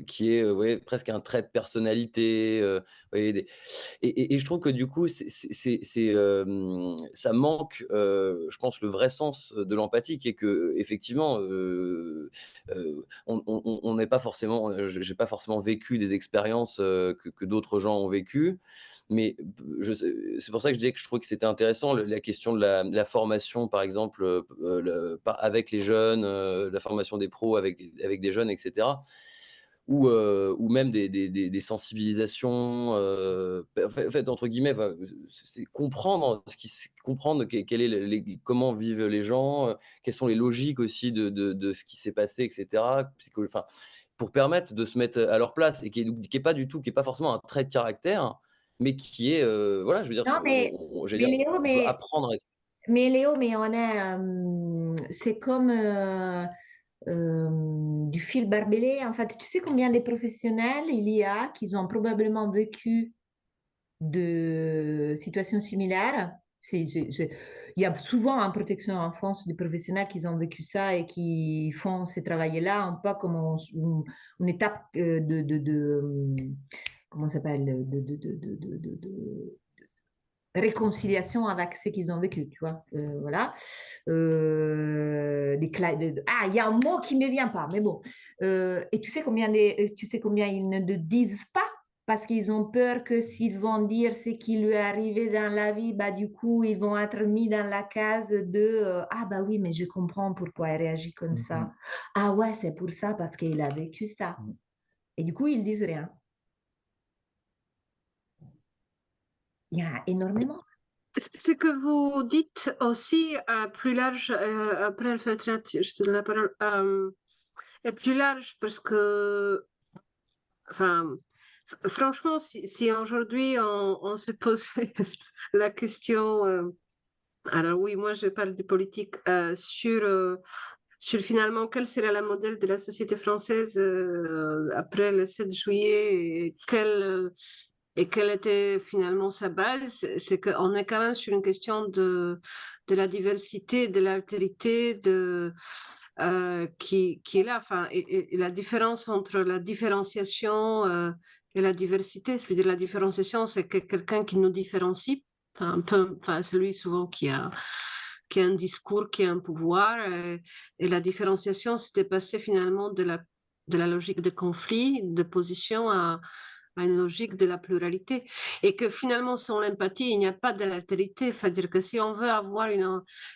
qui est ouais, presque un trait de personnalité. Et je trouve que du coup, ça manque, je pense, le vrai sens de l'empathie, qui est que effectivement, on n'est pas forcément, j'ai pas forcément vécu des expériences que d'autres gens ont vécues. Mais c'est pour ça que je disais que je trouvais que c'était intéressant, la question de la formation, par exemple, avec les jeunes, la formation des pros avec des jeunes, etc. Ou même des sensibilisations. En fait, entre guillemets, c'est comprendre comment vivent les gens, quelles sont les logiques aussi de ce qui s'est passé, etc. Enfin, pour permettre de se mettre à leur place et qui est pas du tout, qui est pas forcément un trait de caractère, mais qui est, voilà, je veux dire, Non, mais Léo, on peut apprendre à être. Mais Léo, mais c'est comme du fil barbelé. En fait, tu sais combien de professionnels il y a qui ont probablement vécu de situations similaires? Il y a souvent en protection en France des professionnels qui ont vécu ça et qui font ce travail-là un peu comme une étape comment ça s'appelle, réconciliation avec ce qu'ils ont vécu, tu vois. Voilà. Il y a un mot qui ne me vient pas, mais bon. Et tu sais combien ils ne disent pas parce qu'ils ont peur que s'ils vont dire ce qui lui est arrivé dans la vie, bah, du coup, ils vont être mis dans la case de ah, bah oui, mais je comprends pourquoi il réagit comme ça. Ah, ouais, c'est pour ça, parce qu'il a vécu ça. Et du coup, ils disent rien. Il y en a énormément. Ce que vous dites aussi plus large, après le fait, je te donne la parole, est plus large parce que, enfin, franchement, si aujourd'hui on se pose la question, alors oui, moi je parle de politique, sur finalement quel serait le modèle de la société française après le 7 juillet et quelle était finalement sa base, c'est qu'on est quand même sur une question de la diversité, de l'altérité, qui est là. Enfin, et la différence entre la différenciation et la diversité, c'est-à-dire la différenciation, c'est que quelqu'un qui nous différencie, enfin, celui souvent qui a un discours, qui a un pouvoir. Et la différenciation, c'était passer finalement de la logique de conflit, de position à une logique de la pluralité. Et que finalement, sans l'empathie, il n'y a pas de l'altérité. C'est-à-dire que si on veut avoir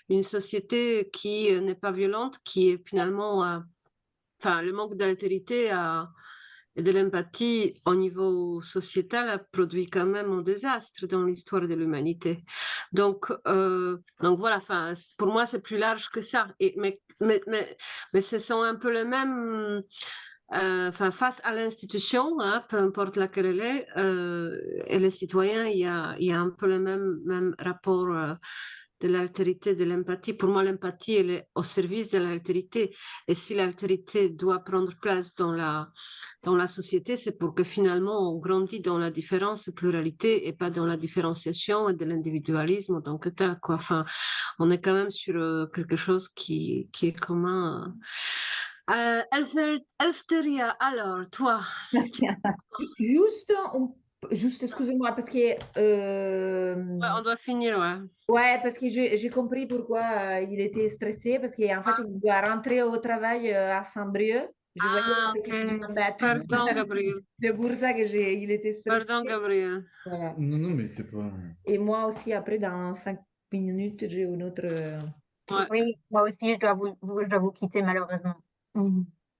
une société qui n'est pas violente, qui est finalement... Enfin, le manque d'altérité et de l'empathie au niveau sociétal a produit quand même un désastre dans l'histoire de l'humanité. Donc voilà, pour moi, c'est plus large que ça. Mais ce sont un peu les mêmes... face à l'institution, hein, peu importe laquelle elle est, et les citoyens, il y a un peu le même rapport de l'altérité, de l'empathie. Pour moi, l'empathie, elle est au service de l'altérité. Et si l'altérité doit prendre place dans la société, c'est pour que finalement on grandit dans la différence et pluralité et pas dans la différenciation et de l'individualisme. Donc, quoi. Enfin, on est quand même sur quelque chose qui est commun. Elftheria, alors, toi, Juste Juste, excusez-moi, parce que Ouais, on doit finir, ouais. ouais, parce que j'ai compris pourquoi il était stressé, parce qu'en fait, il doit rentrer au travail à Saint-Brieuc. Je voyais Ah, que ok. c'était une bête. Pardon, Gabriel. C'est pour ça que il était stressé. Pardon, Gabriel. Voilà. Non, non, mais c'est pas. Et moi aussi, après, dans 5 minutes, j'ai une autre. Ouais. Oui, moi aussi, je dois vous quitter malheureusement.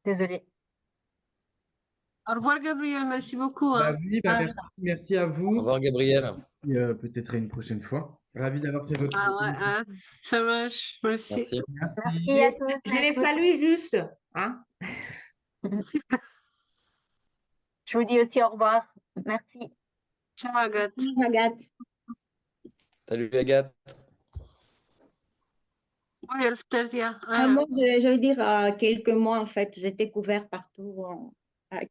Désolée. Au revoir, Gabriel. Merci beaucoup, Bah hein. oui, bah merci à Au vous. revoir, Gabriel. Et, peut-être à une prochaine fois. Ravi d'avoir fait votre. Ah ouais, hein. Ça marche. Merci. Merci. Merci à tous. Je à les toutes. salue juste. Hein? Je vous dis aussi au revoir. Merci. Ciao, Agathe. Agathe. Salut, Agathe. Oui, Elftheria. Moi, je veux dire quelques mots, en fait. J'ai découvert partout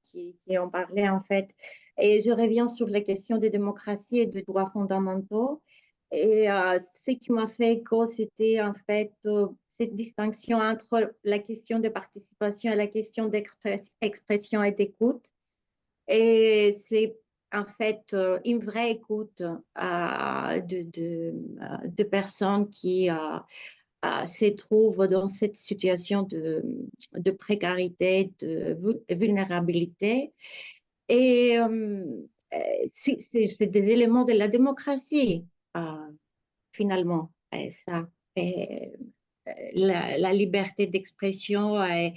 qui en parlait, en fait. Et je reviens sur les questions de démocratie et de droits fondamentaux. Et ce qui m'a fait écho, c'était en fait cette distinction entre la question de participation et la question d'expression et d'écoute. Et c'est en fait une vraie écoute de personnes qui se trouvent dans cette situation de précarité, de vulnérabilité. Et c'est des éléments de la démocratie, finalement. Et ça, et, la liberté d'expression et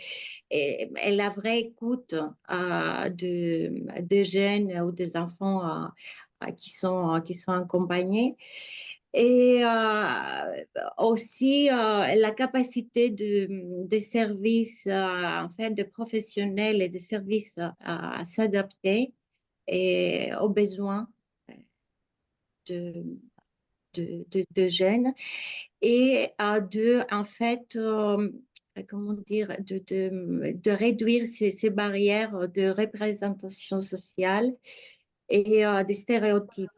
la vraie écoute de jeunes ou des enfants qui sont accompagnés. Et aussi la capacité des services, en fait, de professionnels et des services à s'adapter aux besoins de, de jeunes et en fait, comment dire, de réduire ces barrières de représentation sociale et des stéréotypes.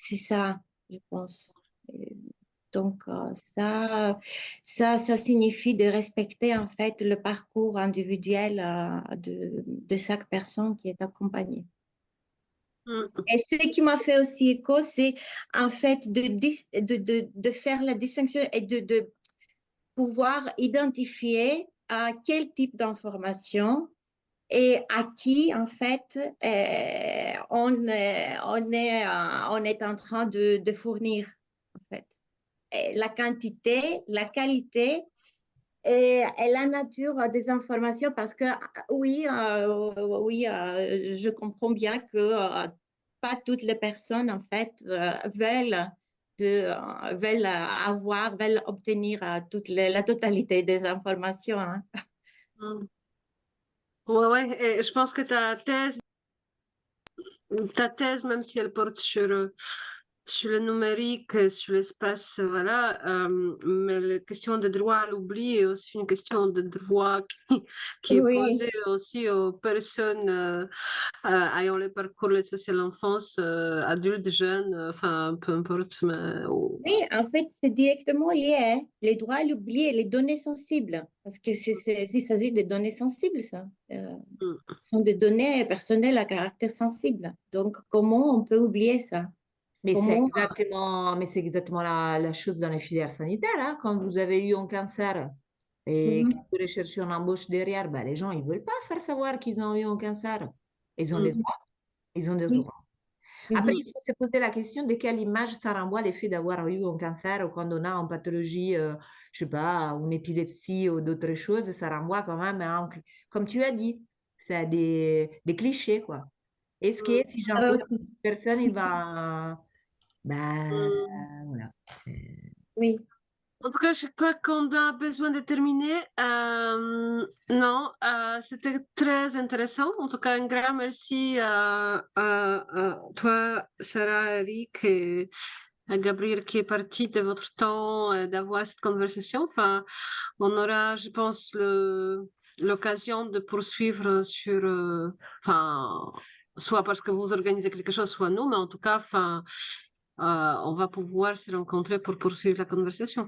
C'est ça, je pense. Et donc, ça signifie de respecter en fait le parcours individuel de chaque personne qui est accompagnée. Et ce qui m'a fait aussi écho, c'est en fait de faire la distinction et de pouvoir identifier à quel type d'information et à qui, en fait, on est en train de fournir, en fait. Et la quantité, la qualité et la nature des informations, parce que oui, je comprends bien que pas toutes les personnes, en fait, veulent obtenir la totalité des informations. Hein. Ouais, ouais. Et je pense que ta thèse, même si elle porte sur le numérique, sur l'espace, voilà, mais la question de droit à l'oubli est aussi une question de droit qui est Oui. posée aussi aux personnes ayant le parcours de social l'enfance, adultes, jeunes, enfin, peu importe. Mais, Oui, en fait, c'est directement lié, hein. Les droits à l'oubli et les données sensibles, parce que il s'agit de données sensibles, ça. Ce sont des données personnelles à caractère sensible. Donc, comment on peut oublier ça? Mais Comment... c'est exactement la chose dans les filières sanitaires. Hein. Quand vous avez eu un cancer et que vous recherchez une embauche derrière, ben, les gens, ils ne veulent pas faire savoir qu'ils ont eu un cancer. Ils ont des droits. Ils ont des Oui. droits. Après, il faut se poser la question de quelle image ça renvoie l'effet d'avoir eu un cancer ou quand on a une pathologie, je sais pas, une épilepsie ou d'autres choses, ça renvoie quand même, comme tu as dit, c'est des clichés, quoi. Est-ce que si j'emploie une personne, il va... Ben, voilà. Oui. En tout cas, je crois qu'on a besoin de terminer. Non, c'était très intéressant. En tout cas, un grand merci à toi, Sarah, Eric et à Gabriel qui est parti de votre temps d'avoir cette conversation. Enfin, on aura, je pense, l'occasion de poursuivre sur, enfin, soit parce que vous organisez quelque chose, soit nous, mais en tout cas, enfin, on va pouvoir se rencontrer pour poursuivre la conversation.